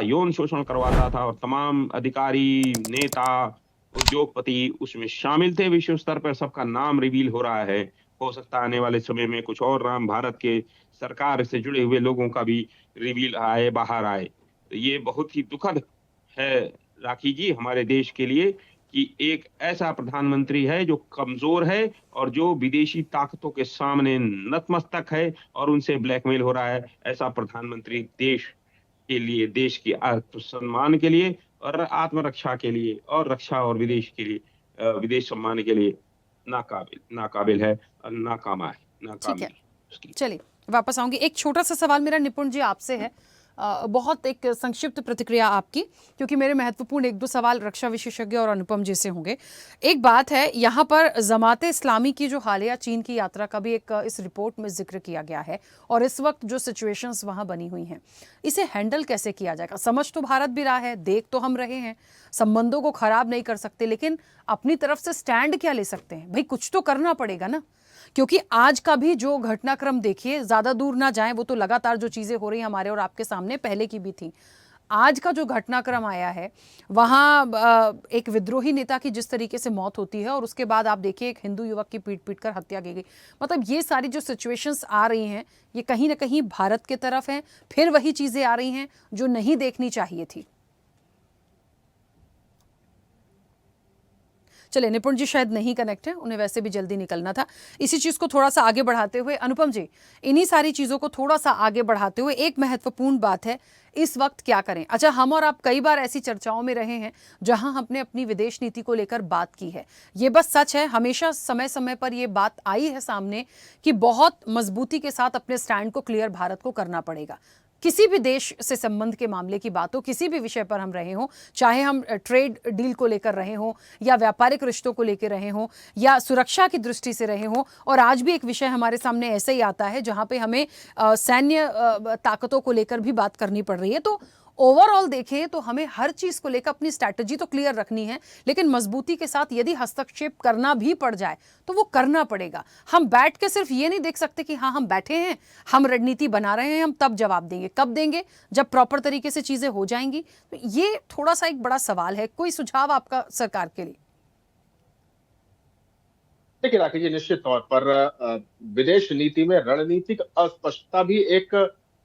यौन शोषण करवाता था, और तमाम अधिकारी, नेता, उद्योगपति उसमें शामिल थे विश्व स्तर पर। सबका नाम रिवील हो रहा है। हो सकता है आने वाले समय में कुछ और नाम भारत के सरकार से जुड़े हुए लोगों का भी रिवील आए, बाहर आए। तो ये बहुत ही दुखद है राखी जी हमारे देश के लिए कि एक ऐसा प्रधानमंत्री है जो कमजोर है और जो विदेशी ताकतों के सामने नतमस्तक है और उनसे ब्लैकमेल हो रहा है। ऐसा प्रधानमंत्री देश के लिए, देश के आत्मसम्मान के लिए और आत्मरक्षा के लिए और रक्षा और विदेश के लिए, विदेश सम्मान के लिए नाकाबिल है और नाकामा है, नाकाम है। चलिए वापस आऊंगी। एक छोटा सा सवाल मेरा निपुण जी आपसे है, बहुत एक संक्षिप्त प्रतिक्रिया आपकी, क्योंकि मेरे महत्वपूर्ण एक दो सवाल रक्षा विशेषज्ञ और अनुपम जी से होंगे। एक बात है, यहाँ पर जमाते इस्लामी की जो हालिया चीन की यात्रा का भी एक इस रिपोर्ट में जिक्र किया गया है, और इस वक्त जो सिचुएशंस वहाँ बनी हुई हैं, इसे हैंडल कैसे किया जाएगा? समझ तो भारत भी रहा है, देख तो हम रहे हैं, संबंधों को खराब नहीं कर सकते, लेकिन अपनी तरफ से स्टैंड क्या ले सकते हैं? भाई कुछ तो करना पड़ेगा ना, क्योंकि आज का भी जो घटनाक्रम देखिए, ज्यादा दूर ना जाएं, वो तो लगातार जो चीजें हो रही हैं हमारे और आपके सामने पहले की भी थी। आज का जो घटनाक्रम आया है, वहाँ एक विद्रोही नेता की जिस तरीके से मौत होती है, और उसके बाद आप देखिए एक हिंदू युवक की पीट कर हत्या की गई। मतलब ये सारी जो सिचुएशंस आ रही हैं, ये कहीं ना कहीं भारत के तरफ हैं। फिर वही चीजें आ रही हैं जो नहीं देखनी चाहिए थी। चलिए, निपुण जी शायद नहीं कनेक्ट है, उन्हें वैसे भी जल्दी निकलना था। इसी चीज को थोड़ा सा आगे बढ़ाते हुए अनुपम जी, इन्हीं सारी चीजों को थोड़ा सा आगे बढ़ाते हुए एक महत्वपूर्ण बात है, इस वक्त क्या करें? अच्छा, हम और आप कई बार ऐसी चर्चाओं में रहे हैं जहां हमने अपनी विदेश नीति को लेकर बात की है। ये बस सच है, हमेशा समय समय पर ये बात आई है सामने कि बहुत मजबूती के साथ अपने स्टैंड को क्लियर भारत को करना पड़ेगा। किसी भी देश से संबंध के मामले की बात हो, किसी भी विषय पर हम रहे हों, चाहे हम ट्रेड डील को लेकर रहे हों या व्यापारिक रिश्तों को लेकर रहे हों या सुरक्षा की दृष्टि से रहे हों, और आज भी एक विषय हमारे सामने ऐसे ही आता है जहां पे हमें सैन्य ताकतों को लेकर भी बात करनी पड़ रही है। तो ओवरऑल देखें तो हमें हर चीज को लेकर अपनी स्ट्रैटेजी तो क्लियर रखनी है, लेकिन मजबूती के साथ यदि हस्तक्षेप करना भी पड़ जाए तो वो करना पड़ेगा। हम बैठ के सिर्फ ये नहीं देख सकते कि हाँ हम बैठे हैं, हम रणनीति बना रहे हैं, हम तब जवाब देंगे। कब देंगे? जब प्रॉपर तरीके से चीजें हो जाएंगी। तो ये थोड़ा सा एक बड़ा सवाल है। कोई सुझाव आपका सरकार के लिए? देखिए राकेश जी, निश्चित तौर पर विदेश नीति में रणनीतिक अस्पष्टता भी एक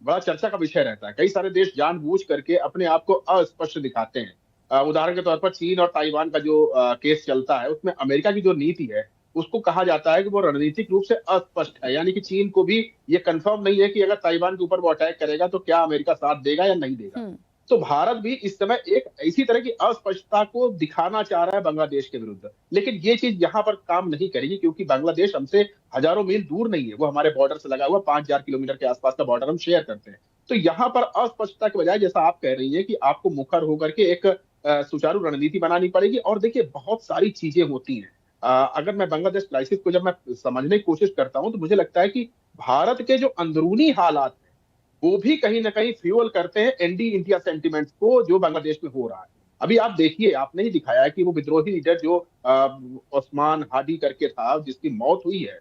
बड़ा चर्चा का विषय रहता है। कई सारे देश जानबूझ करके अपने आप को अस्पष्ट दिखाते हैं। उदाहरण के तौर पर चीन और ताइवान का जो केस चलता है, उसमें अमेरिका की जो नीति है उसको कहा जाता है कि वो रणनीतिक रूप से अस्पष्ट है। यानी कि चीन को भी ये कंफर्म नहीं है कि अगर ताइवान के ऊपर वो अटैक करेगा तो क्या अमेरिका साथ देगा या नहीं देगा। तो भारत भी इस समय एक इसी तरह की अस्पष्टता को दिखाना चाह रहा है बांग्लादेश के विरुद्ध, लेकिन ये चीज यहाँ पर काम नहीं करेगी, क्योंकि बांग्लादेश हमसे हजारों मील दूर नहीं है। वो हमारे बॉर्डर से लगा हुआ 5000 किलोमीटर के आसपास का बॉर्डर हम शेयर करते हैं। तो यहाँ पर अस्पष्टता के बजाय, जैसा आप कह रही है कि आपको मुखर होकर के एक सुचारू रणनीति बनानी पड़ेगी। और देखिए, बहुत सारी चीजें होती हैं। अगर मैं बांग्लादेश क्राइसिस को जब मैं समझने की कोशिश करता हूं, तो मुझे लगता है कि भारत के जो अंदरूनी हालात वो भी कहीं ना कहीं फ्यूल करते हैं एंटी इंडिया सेंटिमेंट्स को जो बांग्लादेश में हो रहा है। अभी आप देखिए, आपने ही दिखाया कि वो विद्रोही लीडर जो ओस्मान हादी करके था, जिसकी मौत हुई है,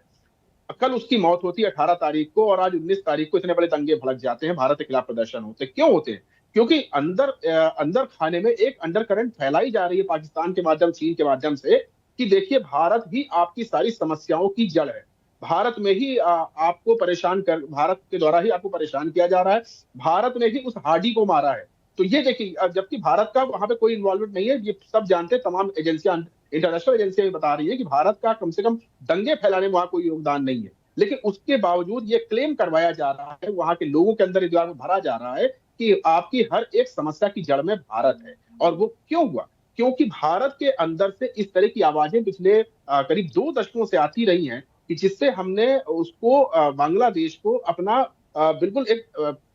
कल उसकी मौत होती है 18 तारीख को, और आज 19 तारीख को इतने बड़े दंगे भड़क जाते हैं, भारत के खिलाफ प्रदर्शन होते हैं। क्यों होते हैं? क्योंकि अंदर खाने में एक अंडर करंट फैलाई जा रही है पाकिस्तान के माध्यम, चीन के माध्यम से, कि देखिए भारत ही आपकी सारी समस्याओं की जड़ है। भारत में ही भारत के द्वारा ही आपको परेशान किया जा रहा है। भारत ने ही उस हाडी को मारा है। तो ये देखिए, जबकि भारत का वहां पे कोई इन्वॉल्वमेंट नहीं है, ये सब जानते हैं, तमाम एजेंसियां, इंटरनेशनल एजेंसियां बता रही है कि भारत का कम से कम दंगे फैलाने में वहां कोई योगदान नहीं है। लेकिन उसके बावजूद ये क्लेम करवाया जा रहा है, वहां के लोगों के अंदर ये दीवार में भरा जा रहा है कि आपकी हर एक समस्या की जड़ में भारत है। और वो क्यों हुआ? क्योंकि भारत के अंदर से इस तरह की आवाजें पिछले करीब 2 दशकों से आती रही हैं, कि जिससे हमने उसको बांग्लादेश को अपना बिल्कुल एक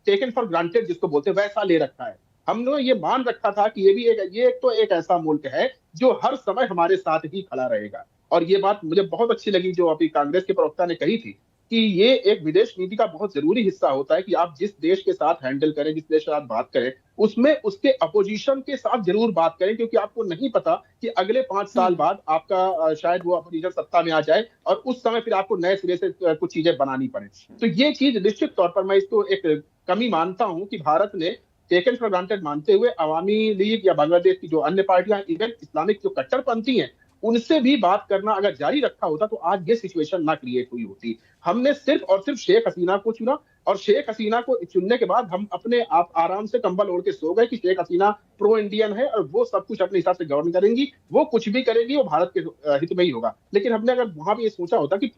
टेकन फॉर ग्रांटेड जिसको बोलते हैं, वैसा ले रखा है। हमने ये मान रखा था कि ये तो एक ऐसा मुल्क है जो हर समय हमारे साथ ही खड़ा रहेगा। और ये बात मुझे बहुत अच्छी लगी जो अभी कांग्रेस के प्रवक्ता ने कही थी, कि ये एक विदेश नीति का बहुत जरूरी हिस्सा होता है कि आप जिस देश के साथ हैंडल करें, जिस देश के साथ बात करें, उसमें उसके अपोजिशन के साथ जरूर बात करें, क्योंकि आपको नहीं पता कि अगले 5 साल बाद आपका शायद वो अपोजिशन सत्ता में आ जाए और उस समय फिर आपको नए सिरे से कुछ चीजें बनानी पड़े। तो ये चीज निश्चित तौर पर मैं इसको एक कमी मानता हूं कि भारत ने टेकन फॉर ग्रांटेड मानते हुए अवामी लीग या बांग्लादेश की जो अन्य पार्टियां, इवन इस्लामिक जो कट्टरपंथी हैं, उनसे भी बात करना अगर जारी रखा होता तो आज ये सिचुएशन ना क्रिएट हुई होती। हमने सिर्फ और सिर्फ शेख हसीना को चुना, और शेख हसीना को चुनने के बाद हम अपने आप आराम से कंबल ओढ़ के सो गए कि शेख हसीना प्रो इंडियन है और वो सब कुछ अपने हिसाब से गवर्न करेंगी, वो कुछ भी करेगी, वो भारत के हित में ही होगा। लेकिन हमने अगर वहां भी ये सोचा होता कि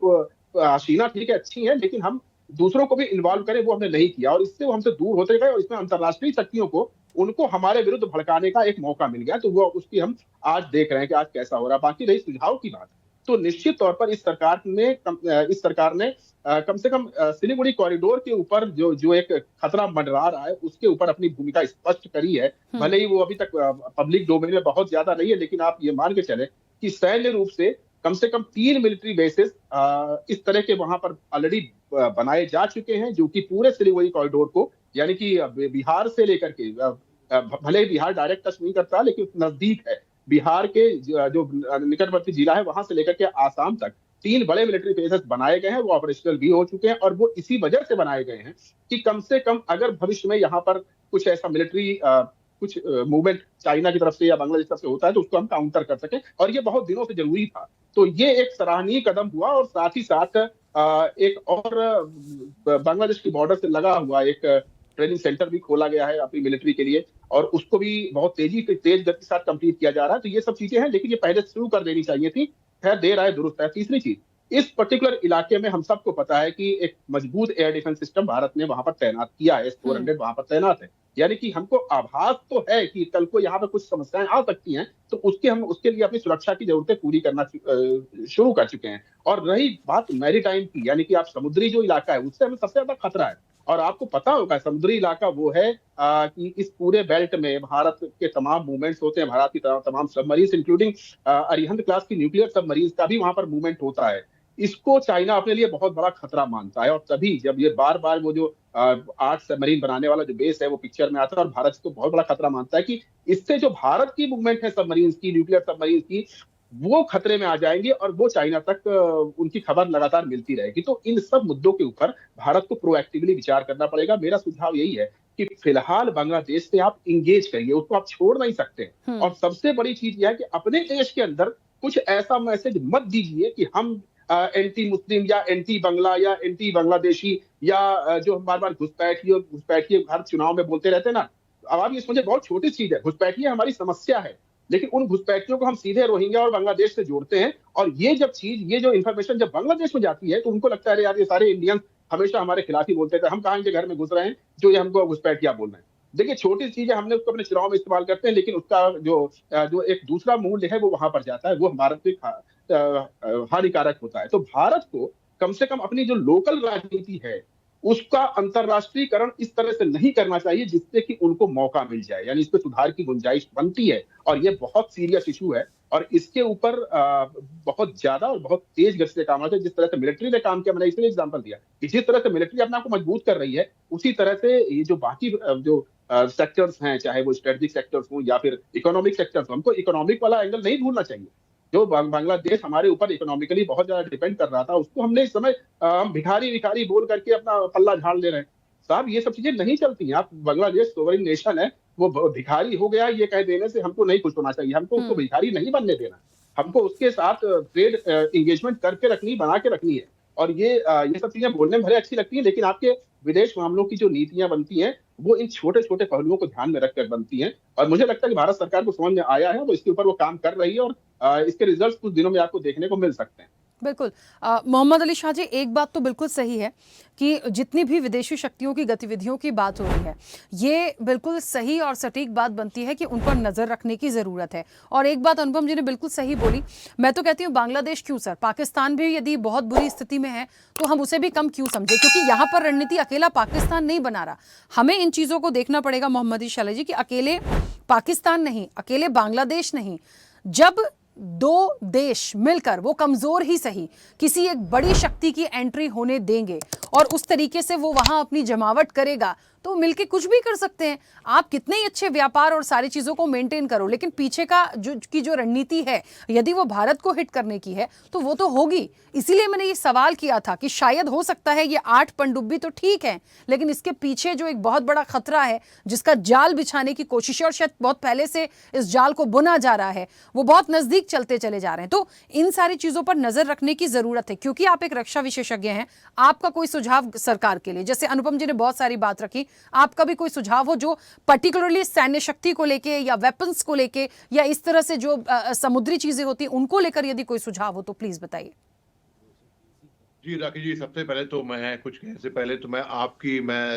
हसीना ठीक है, अच्छी है, लेकिन हम दूसरों को भी इन्वॉल्व करें, वो हमने नहीं किया, और इससे वो हमसे दूर होते गए, और इसमें अंतर्राष्ट्रीय शक्तियों को उनको हमारे विरुद्ध भड़काने का एक मौका मिल गया। तो वो उसकी हम आज देख रहे हैं कि आज कैसा हो रहा है। बाकी रही सुझाव की बात, तो निश्चित तौर पर इस सरकार ने कम से कम सिलीगुड़ी कॉरिडोर के ऊपर जो एक खतरा मंडरा रहा है, उसके ऊपर अपनी भूमिका स्पष्ट करी है। भले ही वो अभी तक पब्लिक डोमेन में बहुत ज्यादा नहीं है, लेकिन आप ये मान के चले कि सैन्य रूप से कम 3 मिलिट्री बेसिस इस तरह के वहां पर ऑलरेडी बनाए जा चुके हैं, जो कि पूरे सिलीगुड़ी कॉरिडोर को, यानी कि बिहार से लेकर के, भले ही बिहार डायरेक्ट टच नहीं करता, लेकिन नजदीक है, बिहार के जो निकटवर्ती जिला है वहां से लेकर के आसाम तक 3 बड़े मिलिट्री बेसेस बनाए गए हैं। वो ऑपरेशनल भी हो चुके हैं, और वो इसी वजह से बनाए गए हैं कि कम से कम अगर भविष्य में यहाँ पर कुछ ऐसा मिलिट्री कुछ मूवमेंट चाइना की तरफ से या बांग्लादेश की तरफ से होता है, तो उसको हम काउंटर कर सकें, और ये बहुत दिनों से जरूरी था। तो ये एक सराहनीय कदम हुआ, और साथ ही साथ एक और बांग्लादेश की बॉर्डर से लगा हुआ एक ट्रेनिंग सेंटर भी खोला गया है अपनी मिलिट्री के लिए, और उसको भी बहुत तेज गति के साथ कंप्लीट किया जा रहा है। तो ये सब चीजें हैं, लेकिन ये पहले शुरू कर देनी चाहिए थी। खैर, देर आए दुरुस्त है। तीसरी चीज, इस पर्टिकुलर इलाके में हम सबको पता है कि एक मजबूत एयर डिफेंस सिस्टम भारत ने वहां पर तैनात किया है, S-400 वहां पर तैनात है। यानी कि हमको आभास तो है कि कल को यहाँ पे कुछ समस्याएं आ सकती हैं, तो उसके लिए अपनी सुरक्षा की जरूरतें पूरी करना शुरू कर चुके हैं। और रही बात मैरीटाइम की, यानी कि आप समुद्री जो इलाका है, उससे हमें सबसे ज्यादा खतरा है। और आपको पता होगा, समुद्री इलाका वो है कि इस पूरे बेल्ट में भारत के तमाम मूवमेंट्स होते हैं, भारत की तमाम सबमरीन, इंक्लूडिंग अरिहंत क्लास की न्यूक्लियर सबमरीन का भी वहां पर मूवमेंट होता है। इसको चाइना अपने लिए बहुत बड़ा खतरा मानता है, और तभी जब ये बार बार वो जो 8 सबमरीन बनाने वाला जो बेस है वो पिक्चर में आता है, और भारत इसको बहुत बड़ा खतरा मानता है कि इससे जो भारत की मूवमेंट है सबमरीन की, न्यूक्लियर सबमरीन की, वो खतरे में आ जाएंगे, और वो चाइना तक उनकी खबर लगातार मिलती रहेगी। तो इन सब मुद्दों के ऊपर भारत को प्रोएक्टिवली विचार करना पड़ेगा। मेरा सुझाव यही है कि फिलहाल बांग्लादेश से आप इंगेज करिए, उसको आप छोड़ नहीं सकते। और सबसे बड़ी चीज यह है कि अपने देश के अंदर कुछ ऐसा मैसेज मत दीजिए कि हम एंटी मुस्लिम या एंटी बंगला या एंटी बांग्लादेशी, या जो हम बार बार घुसपैठिए हर चुनाव में बोलते रहते हैं ना। अब आप ये समझे, बहुत छोटी चीज है, घुसपैठिए हमारी समस्या है, लेकिन उन घुसपैठियों को हम सीधे रोहिंग्या और बांग्लादेश से जोड़ते हैं, और ये जो इन्फॉर्मेशन जब बांग्लादेश में जाती है, तो उनको लगता है यार ये सारे इंडियन हमेशा हमारे खिलाफ ही बोलते थे, हम कहाँ इनके घर में घुस रहे हैं जो ये हमको घुसपैठिया बोल रहे हैं। देखिए, छोटी चीजें हमने उसको अपने चुनाव में इस्तेमाल करते हैं, लेकिन उसका जो एक दूसरा मूल्य है वो वहां पर जाता है, वो हमारे लिए हानिकारक होता है। तो भारत को कम से कम अपनी जो लोकल राजनीति है उसका अंतरराष्ट्रीयकरण इस तरह से नहीं करना चाहिए जिससे कि उनको मौका मिल जाए, यानी इस पे सुधार की गुंजाइश बनती है। और ये बहुत सीरियस इशू है, और इसके ऊपर बहुत ज्यादा और बहुत तेज गति से काम होना चाहिए। जिस तरह से मिलिट्री ने काम किया, मैंने इसलिए एग्जाम्पल दिया कि जिस तरह से मिलिट्री अपने आप को मजबूत कर रही है, उसी तरह से ये जो बाकी जो सेक्टर्स हैं, चाहे वो स्ट्रेटेजिक सेक्टर्स हों या फिर इकोनॉमिक सेक्टर्स हों, हमको इकोनॉमिक वाला एंगल नहीं भूलना चाहिए। जो बांग्लादेश हमारे ऊपर इकोनॉमिकली बहुत ज्यादा डिपेंड कर रहा था, उसको हमने इस समय भिखारी भिखारी बोल करके अपना पल्ला झाड़ ले रहे हैं। साहब, ये सब चीजें नहीं चलती हैं। आप, बांग्लादेश सोवरेन नेशन है, वो भिखारी हो गया ये कह देने से हमको नहीं खुश होना चाहिए। हमको उसको भिखारी नहीं बनने देना, हमको उसके साथ ट्रेड एंगेजमेंट करके रखनी, बना के रखनी है। और ये सब चीजें बोलने में भले अच्छी लगती है, लेकिन आपके विदेश मामलों की जो नीतियां बनती हैं, वो इन छोटे छोटे पहलुओं को ध्यान में रखकर बनती हैं। और मुझे लगता है कि भारत सरकार को समझ में आया है, वो इसके ऊपर वो काम कर रही है, और इसके रिजल्ट कुछ दिनों में आपको देखने को मिल सकते हैं। बिल्कुल। मोहम्मद अली शाह जी, एक बात तो बिल्कुल सही है कि जितनी भी विदेशी शक्तियों की गतिविधियों की बात हो रही है, ये बिल्कुल सही और सटीक बात बनती है कि उन पर नज़र रखने की ज़रूरत है। और एक बात अनुपम जी ने बिल्कुल सही बोली, मैं तो कहती हूँ बांग्लादेश क्यों सर, पाकिस्तान भी यदि बहुत बुरी स्थिति में है तो हम उसे भी कम क्यों समझे, क्योंकि यहाँ पर रणनीति अकेला पाकिस्तान नहीं बना रहा। हमें इन चीज़ों को देखना पड़ेगा मोहम्मद अली शाह जी, कि अकेले पाकिस्तान नहीं, अकेले बांग्लादेश नहीं, जब दो देश मिलकर, वो कमजोर ही सही, किसी एक बड़ी शक्ति की एंट्री होने देंगे और उस तरीके से वो वहां अपनी जमावट करेगा, तो मिलके कुछ भी कर सकते हैं। आप कितने ही अच्छे व्यापार और सारी चीजों को मेंटेन करो, लेकिन पीछे का जो रणनीति है, यदि वो भारत को हिट करने की है तो वो तो होगी। इसीलिए मैंने ये सवाल किया था कि शायद हो सकता है ये 8 पनडुब्बी तो ठीक है, लेकिन इसके पीछे जो एक बहुत बड़ा खतरा है, जिसका जाल बिछाने की कोशिश है, और शायद बहुत पहले से इस जाल को बुना जा रहा है, वो बहुत नजदीक चलते चले जा रहे हैं। तो इन सारी चीजों पर नजर रखने की जरूरत है, क्योंकि आप एक रक्षा विशेषज्ञ हैं। आपका कोई सुझाव सरकार के लिए, जैसे अनुपम जी ने बहुत सारी बात रखी, आपका भी कोई सुझाव हो जो पर्टिकुलरली सैन्य शक्ति को लेके या वेपन्स को लेके या इस तरह से जो समुद्री चीजें होती हैं उनको लेकर यदि कोई सुझाव हो तो प्लीज बताइए। जी राखी जी, सबसे पहले तो मैं कुछ कहने से पहले तो मैं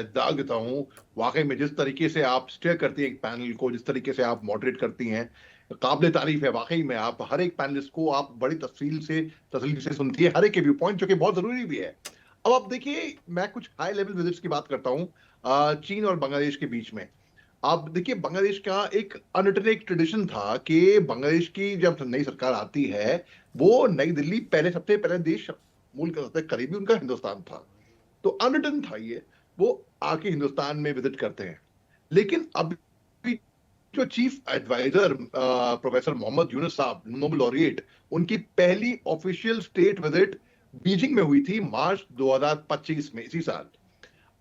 दाग देता हूँ। वाकई में जिस तरीके से आप स्टेयर करती हैं एक पैनल को, जिस तरीके से आप मॉडरेट करती हैं, काबिल तारीफ है। वाकई में आप हर एक पैनलिस्ट को आप बड़ी तसल्ली से सुनती है, हर एक के व्यू पॉइंट, जो कि बहुत जरूरी भी है। अब आप देखिए, मैं कुछ हाई लेवल विजिट्स की बात करता हूँ चीन और बांग्लादेश के बीच में। आप देखिए, बांग्लादेश का एक अनरिटन एक ट्रेडिशन था कि बांग्लादेश की जब नई सरकार आती है, वो नई दिल्ली सबसे पहले देश, मूल का सबसे करीबी उनका हिंदुस्तान था। तो अनरिटन था ये, वो आके हिंदुस्तान में विजिट करते हैं। लेकिन अब जो chief adviser professor Mohammad Yunus साहब, नोबेल लॉरिएट, उनकी पहली ऑफिशियल स्टेट विजिट बीजिंग में हुई थी मार्च 2025 में, इसी साल।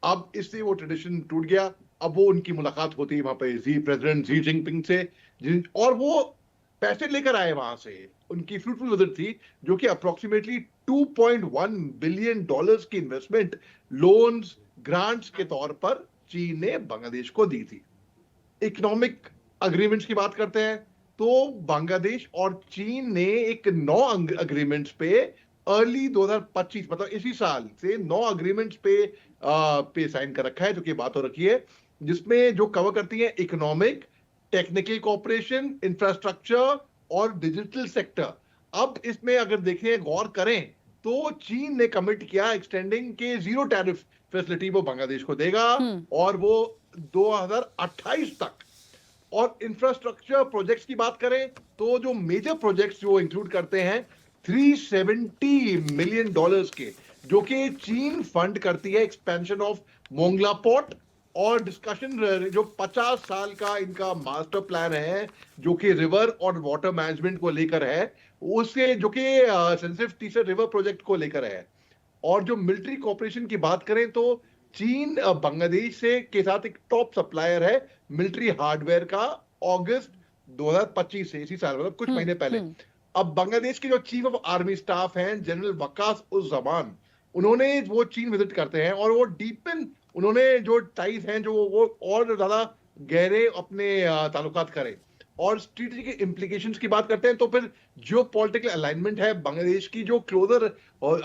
अब इससे वो ट्रेडिशन टूट गया। अब वो उनकी मुलाकात होती है वहां पे प्रेसिडेंट जी जिनपिंग से, और वो पैसे लेकर आए वहां से। उनकी फ्रूटफुल विजिट थी, जो कि अप्रोक्सीमेटली $2.1 बिलियन की इन्वेस्टमेंट लोन्स, ग्रांट्स के तौर पर चीन ने बांग्लादेश को दी थी। इकोनॉमिक अग्रीमेंट्स की बात करते हैं तो बांग्लादेश और चीन ने एक 9 अग्रीमेंट्स पे अर्ली 2025, मतलब इसी साल से 9 अग्रीमेंट्स पे साइन कर रखा है, जो कि बात हो रखी है, जिसमें जो कवर करती है इकोनॉमिक, टेक्निकल कोऑपरेशन, इंफ्रास्ट्रक्चर और डिजिटल सेक्टर। अब इसमें अगर देखें, गौर करें, तो चीन ने कमिट किया एक्सटेंडिंग के 0 टैरिफ फैसिलिटी वो बांग्लादेश को देगा, और वो 2028 तक। और इंफ्रास्ट्रक्चर प्रोजेक्ट्स की बात करें तो जो मेजर प्रोजेक्ट्स जो इंक्लूड करते हैं $370 मिलियन के, जो कि चीन फंड करती है एक्सपेंशन ऑफ मोंगला पोर्ट, और डिस्कशन जो 50 साल का इनका मास्टर प्लान है, जो कि रिवर और वाटर मैनेजमेंट को लेकर है, उसके जो कि सेंसिटिव टीसर रिवर प्रोजेक्ट को लेकर है। और जो मिलिट्री कोऑपरेशन की बात करें तो चीन बांग्लादेश से के साथ एक टॉप सप्लायर है मिलिट्री हार्डवेयर का, अगस्त 2025 से, इसी साल, मतलब कुछ महीने पहले। अब बांग्लादेश के जो चीफ ऑफ आर्मी स्टाफ हैं जनरल वकास उस जमान, उन्होंने वो चीन विजिट करते हैं, और वो डीपन, उन्होंने जो टाइज हैं जो वो और ज्यादा गहरे अपने ताल्लुकात करें। और स्ट्रेटेजिक इम्प्लीकेशंस की बात करते हैं तो फिर जियोपॉलिटिकल अलाइनमेंट है बांग्लादेश की, जो क्लोजर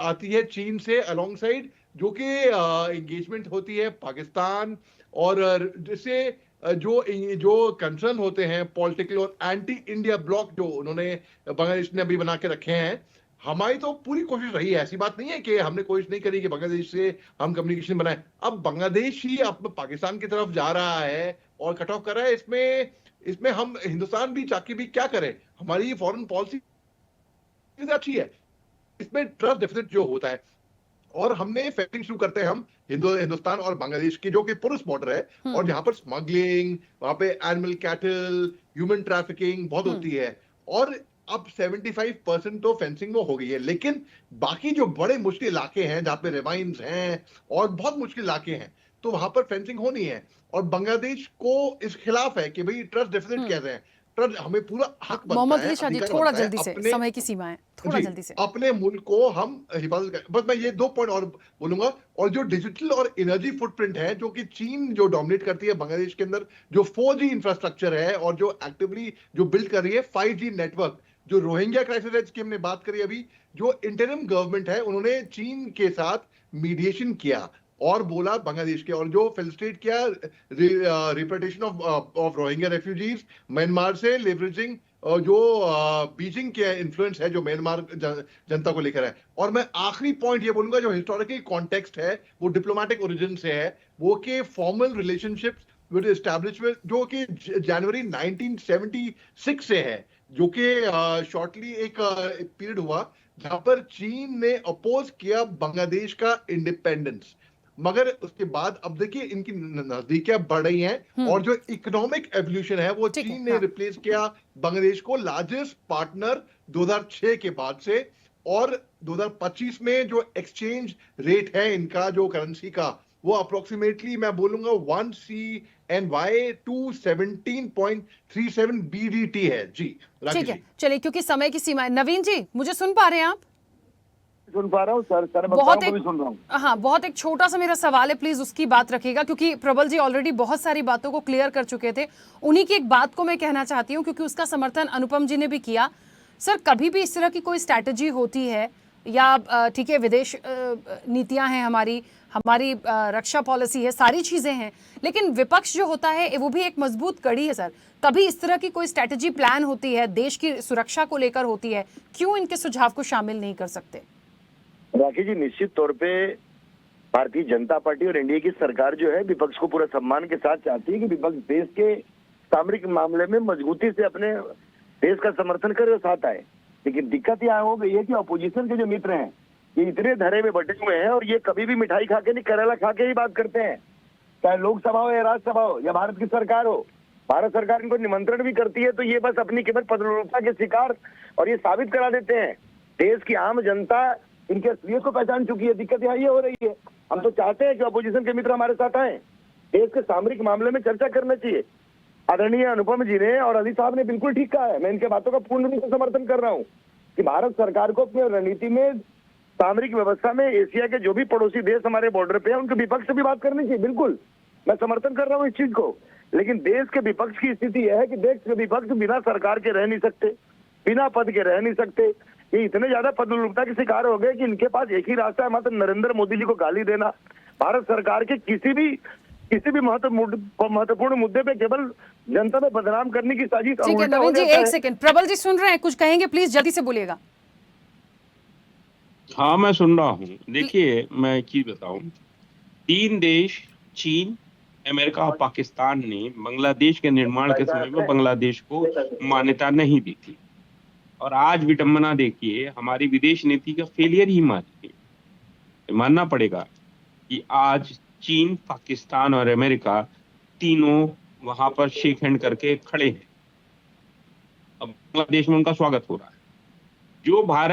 आती है चीन से अलोंग साइड, जो कि एंगेजमेंट होती है पाकिस्तान, और जिससे जो कंसर्न होते हैं पॉलिटिकल और एंटी इंडिया ब्लॉक जो उन्होंने बांग्लादेश ने अभी बना के रखे हैं। हमारी तो पूरी कोशिश रही है, ऐसी बात नहीं है कि हमने कोशिश नहीं करी कि बांग्लादेश से हम कम्युनिकेशन बनाए। अब बांग्लादेश ही अब पाकिस्तान की तरफ जा रहा है और कट ऑफ कर रहा है। इसमें इसमें हम हिंदुस्तान भी चाह के भी क्या करें, हमारी फॉरेन पॉलिसी अच्छी है, इसमें ट्रस्ट डेफिसिट जो होता है, और हमने फेंसिंग शुरू करते हैं हम हिंदुस्तान और बांग्लादेश की, जो कि पुरुष बॉर्डर है, और यहाँ पर स्मगलिंग, वहां पे एनिमल कैटल, ह्यूमन ट्रैफिकिंग बहुत होती है, और अब 75% तो फेंसिंग में हो गई है, लेकिन बाकी जो बड़े मुश्किल इलाके हैं जहाँ पे रिवाइन्स हैं और बहुत मुश्किल इलाके हैं, तो वहां पर फेंसिंग होनी है। और बांग्लादेश को इस खिलाफ है कि भाई ट्रस्ट डेफिसिट कहते हैं, ट्रस्ट हमें पूरा हक बनता मोहम्मद है, अली शादी, अधिकार थोड़ा बनता है जल्दी से, अपने समय की सीमा है, थोड़ा जी, जल्दी से। अपने मुल्क को हम हिफाजत करें। बस मैं ये 2 पॉइंट और बोलूंगा, और जो डिजिटल और एनर्जी फुटप्रिंट है जो कि चीन जो डोमिनेट करती है बांग्लादेश के अंदर, जो 4G इंफ्रास्ट्रक्चर है और जो एक्टिवली जो बिल्ड कर रही है 5G नेटवर्क, जो रोहिंग्या क्राइसिस जिसकी हमने बात करी अभी, जो इंटरिम गवर्नमेंट है उन्होंने चीन के साथ मीडिएशन किया और बोला बांग्लादेश के, और जो फैसिलिटेट किया repatriation of Rohingya refugees Myanmar से, लेवरेजिंग जो बीजिंग के इन्फ्लुएंस है जो म्यांमार जनता को लेकर है। और मैं आखिरी पॉइंट ये बोलूंगा, जो हिस्टोरिकल कॉन्टेक्स्ट है वो डिप्लोमेटिक ओरिजिन से है, वो के फॉर्मल रिलेशनशिप्स विद एस्टैब्लिशमेंट जो कि जनवरी 1976 से है, जो कि शॉर्टली एक पीरियड हुआ जहां पर चीन ने अपोज किया बांग्लादेश का इंडिपेंडेंस, मगर उसके बाद अब देखिए इनकी नजदीकियां बढ़ रही हैं, और जो इकोनॉमिक एवोल्यूशन है वो चीन ने रिप्लेस किया बांग्लादेश को लार्जेस्ट पार्टनर 2006 के बाद से, और 2025 में जो एक्सचेंज रेट है इनका जो करेंसी का, वो अप्रोक्सीमेटली मैं बोलूंगा 1 CNY to 17.37 BDT है जी। ठीक है, चलिए, क्योंकि समय की सीमा है। नवीन जी, मुझे सुन पा रहे हैं आप? सुन पा रहा हूँ सर, बहुत भी सुन रहा हूँ। हाँ, बहुत एक छोटा सा मेरा सवाल है, प्लीज उसकी बात रखिएगा, क्योंकि प्रबल जी ऑलरेडी बहुत सारी बातों को क्लियर कर चुके थे। उन्हीं की एक बात को मैं कहना चाहती हूँ, क्योंकि उसका समर्थन अनुपम जी ने भी किया। सर, कभी भी इस तरह की कोई स्ट्रैटेजी होती है, या ठीक है विदेश नीतियां हैं हमारी रक्षा पॉलिसी है, सारी चीजें हैं, लेकिन विपक्ष जो होता है वो भी एक मजबूत कड़ी है सर। कभी इस तरह की कोई स्ट्रैटेजी प्लान होती है, देश की सुरक्षा को लेकर होती है, क्यों इनके सुझाव को शामिल नहीं कर सकते? राखी जी, निश्चित तौर पे भारतीय जनता पार्टी और एनडीए की सरकार जो है विपक्ष को पूरा सम्मान के साथ चाहती है कि विपक्ष देश के सामरिक मामले में मजबूती से अपने देश का समर्थन करे और साथ आए। लेकिन दिक्कत यहाँ हो गई है कि अपोजिशन के जो मित्र हैं ये इतने धरे में बटे हुए हैं, और ये कभी भी मिठाई खा के नहीं, करेला खा के ही बात करते हैं, चाहे लोकसभा हो या राज्यसभा हो या भारत की सरकार हो। भारत सरकार इनको निमंत्रण भी करती है तो ये बस अपनी केवल पदरूपता के शिकार, और ये साबित करा देते हैं। देश की आम जनता इनके असलियत को पहचान चुकी है। दिक्कत यहाँ ये हो रही है, हम तो चाहते हैं कि अपोजिशन के मित्र हमारे साथ आए, देश के सामरिक मामले में चर्चा करना चाहिए। आदरणीय अनुपम जी ने और अली साहब ने बिल्कुल ठीक कहा है, मैं इनके बातों का पूर्ण रूप से समर्थन कर रहा हूँ कि भारत सरकार को अपनी रणनीति में, सामरिक व्यवस्था में एशिया के जो भी पड़ोसी देश हमारे बॉर्डर पे हैं उनके विपक्ष से भी बात करनी चाहिए। बिल्कुल मैं समर्थन कर रहा हूँ इस चीज को, लेकिन देश के विपक्ष की स्थिति यह है कि देश के विपक्ष बिना सरकार के रह नहीं सकते, बिना पद के रह नहीं सकते। ये इतने ज्यादा पदरूपता के शिकार हो गए कि इनके पास एक ही रास्ता है, मात्र नरेंद्र मोदी जी को गाली देना। भारत सरकार के किसी भी महत्वपूर्ण मुद्दे पे केवल जनता में बदनाम करने की साजिश। ठीक है नवीन जी, एक सेकंड, प्रबल जी सुन रहे हैं, कुछ कहेंगे प्लीज, जल्दी से बोलिएगा। हाँ, मैं सुन रहा हूँ। देखिए, मैं एक चीज बताऊं, 3 देश, चीन, अमेरिका और पाकिस्तान ने बांग्लादेश के निर्माण के समय में बांग्लादेश को मान्यता नहीं दी थी, और आज विडंबना देखिए, हमारी विदेश नीति का फेलियर ही मानना पड़ेगा कि आज चीन, पाकिस्तान और अमेरिका तीनों वहां पर शेक हैंड करके खड़े हैं। अब बांग्लादेश में उनका स्वागत हो रहा है।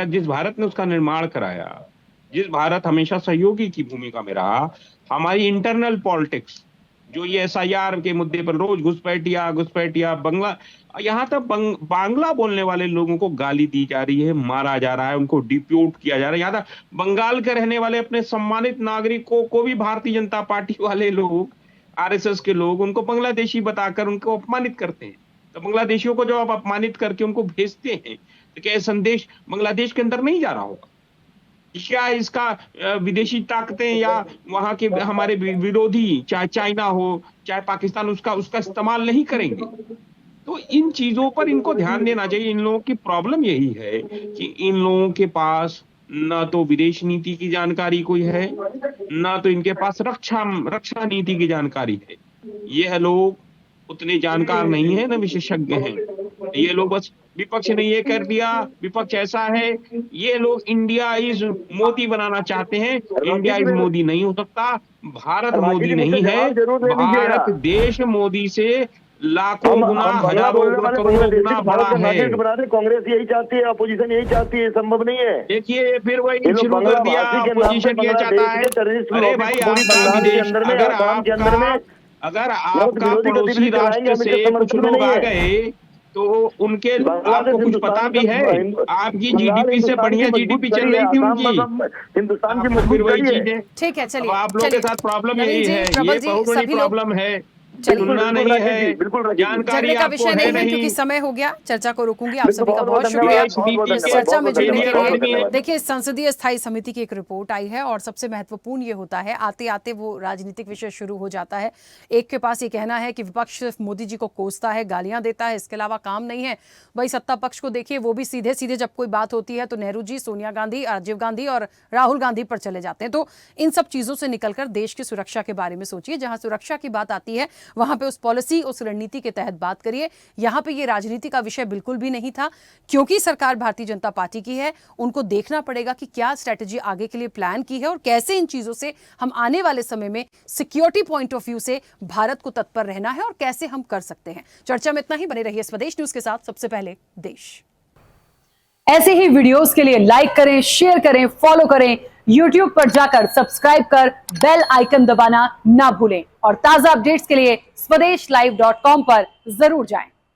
जिस भारत ने उसका निर्माण कराया, जिस भारत हमेशा सहयोगी की भूमिका में रहा, हमारी इंटरनल पॉलिटिक्स जो ये SIR के मुद्दे पर रोज घुसपैठिया बंगला, यहाँ तक बांग्ला बोलने वाले लोगों को गाली दी जा रही है, मारा जा रहा है, उनको डिप्यूट किया जा रहा है। यहाँ तक बंगाल के रहने वाले अपने सम्मानित नागरिकों को भी भारतीय जनता पार्टी वाले लोग, RSS के लोग, उनको बांग्लादेशी बताकर उनको अपमानित करते हैं। तो बांग्लादेशियों को जब आप अपमानित करके उनको भेजते हैं तो क्या संदेश बांग्लादेश के अंदर नहीं जा रहा होगा? क्या इसका विदेशी ताकतें या वहां के हमारे विरोधी, चाहे चाइना हो चाहे पाकिस्तान, उसका इस्तेमाल नहीं करेंगे? तो इन चीजों पर इनको ध्यान देना चाहिए। इन लोगों की प्रॉब्लम यही है कि इन लोगों के पास ना तो विदेश नीति की जानकारी कोई है, ना तो इनके पास रक्षा नीति की जानकारी है। यह लोग उतने जानकार नहीं है, न विशेषज्ञ हैं। ये लोग बस विपक्ष ने ये कर दिया, विपक्ष ऐसा है, ये लोग इंडिया इज मोदी बनाना चाहते हैं। इंडिया इज मोदी नहीं हो सकता, भारत मोदी नहीं है। भारत देश मोदी से लाखों गुना, हजारों गुना, करोड़ों गुना बड़ा है। कांग्रेस यही चाहती है, अपोजिशन यही चाहती है, संभव नहीं है। देखिए फिर वही शुरू कर दिया, अपोजिशन किया चाहता है। अरे भाई आपका विदेश, अगर आपका पड़ोसी राष्ट्र से कुछ लोग आ गए तो उनके आपको कुछ पता भी है, आपकी जीडीपी से बढ़िया जीडीपी चल रही थी उनकी। हिंदुस्तान की फिर वही चीज है। ठीक है, चलिए आप लोगों के साथ प्रॉब्लम यही है, ये बहुत बड़ी प्रॉब्लम है। तुलना नहीं है, जानकारी झगड़े का आपको विषय है नहीं है, नहीं। क्योंकि समय हो गया। चर्चा को रोकूंगी। आप सभी का बहुत शुक्रिया इस चर्चा में जुड़ने के लिए। देखिए, संसदीय स्थायी समिति की एक रिपोर्ट आई है और सबसे महत्वपूर्ण ये होता है, आते आते वो राजनीतिक विषय शुरू हो जाता है। एक के पास ये कहना है कि विपक्ष सिर्फ मोदी जी को कोसता है, गालियां देता है, इसके अलावा काम नहीं है। वही सत्ता पक्ष को देखिए, वो भी सीधे सीधे जब कोई बात होती है तो नेहरू जी, सोनिया गांधी, राजीव गांधी और राहुल गांधी पर चले जाते हैं। तो इन सब चीजों से निकलकर देश की सुरक्षा के बारे में सोचिए। जहां सुरक्षा की बात आती है वहां पे उस पॉलिसी, उस रणनीति के तहत बात करिए। यहां पे ये राजनीति का विषय बिल्कुल भी नहीं था, क्योंकि सरकार भारतीय जनता पार्टी की है। उनको देखना पड़ेगा कि क्या स्ट्रेटेजी आगे के लिए प्लान की है और कैसे इन चीजों से हम आने वाले समय में सिक्योरिटी पॉइंट ऑफ व्यू से भारत को तत्पर रहना है और कैसे हम कर सकते हैं। चर्चा में इतना ही। बने रहिए स्वदेश न्यूज के साथ। सबसे पहले देश। ऐसे ही वीडियोस के लिए लाइक करें, शेयर करें, फॉलो करें। YouTube पर जाकर सब्सक्राइब कर बेल आइकन दबाना ना भूलें और ताजा अपडेट्स के लिए स्वदेशलाइव.com पर जरूर जाएं।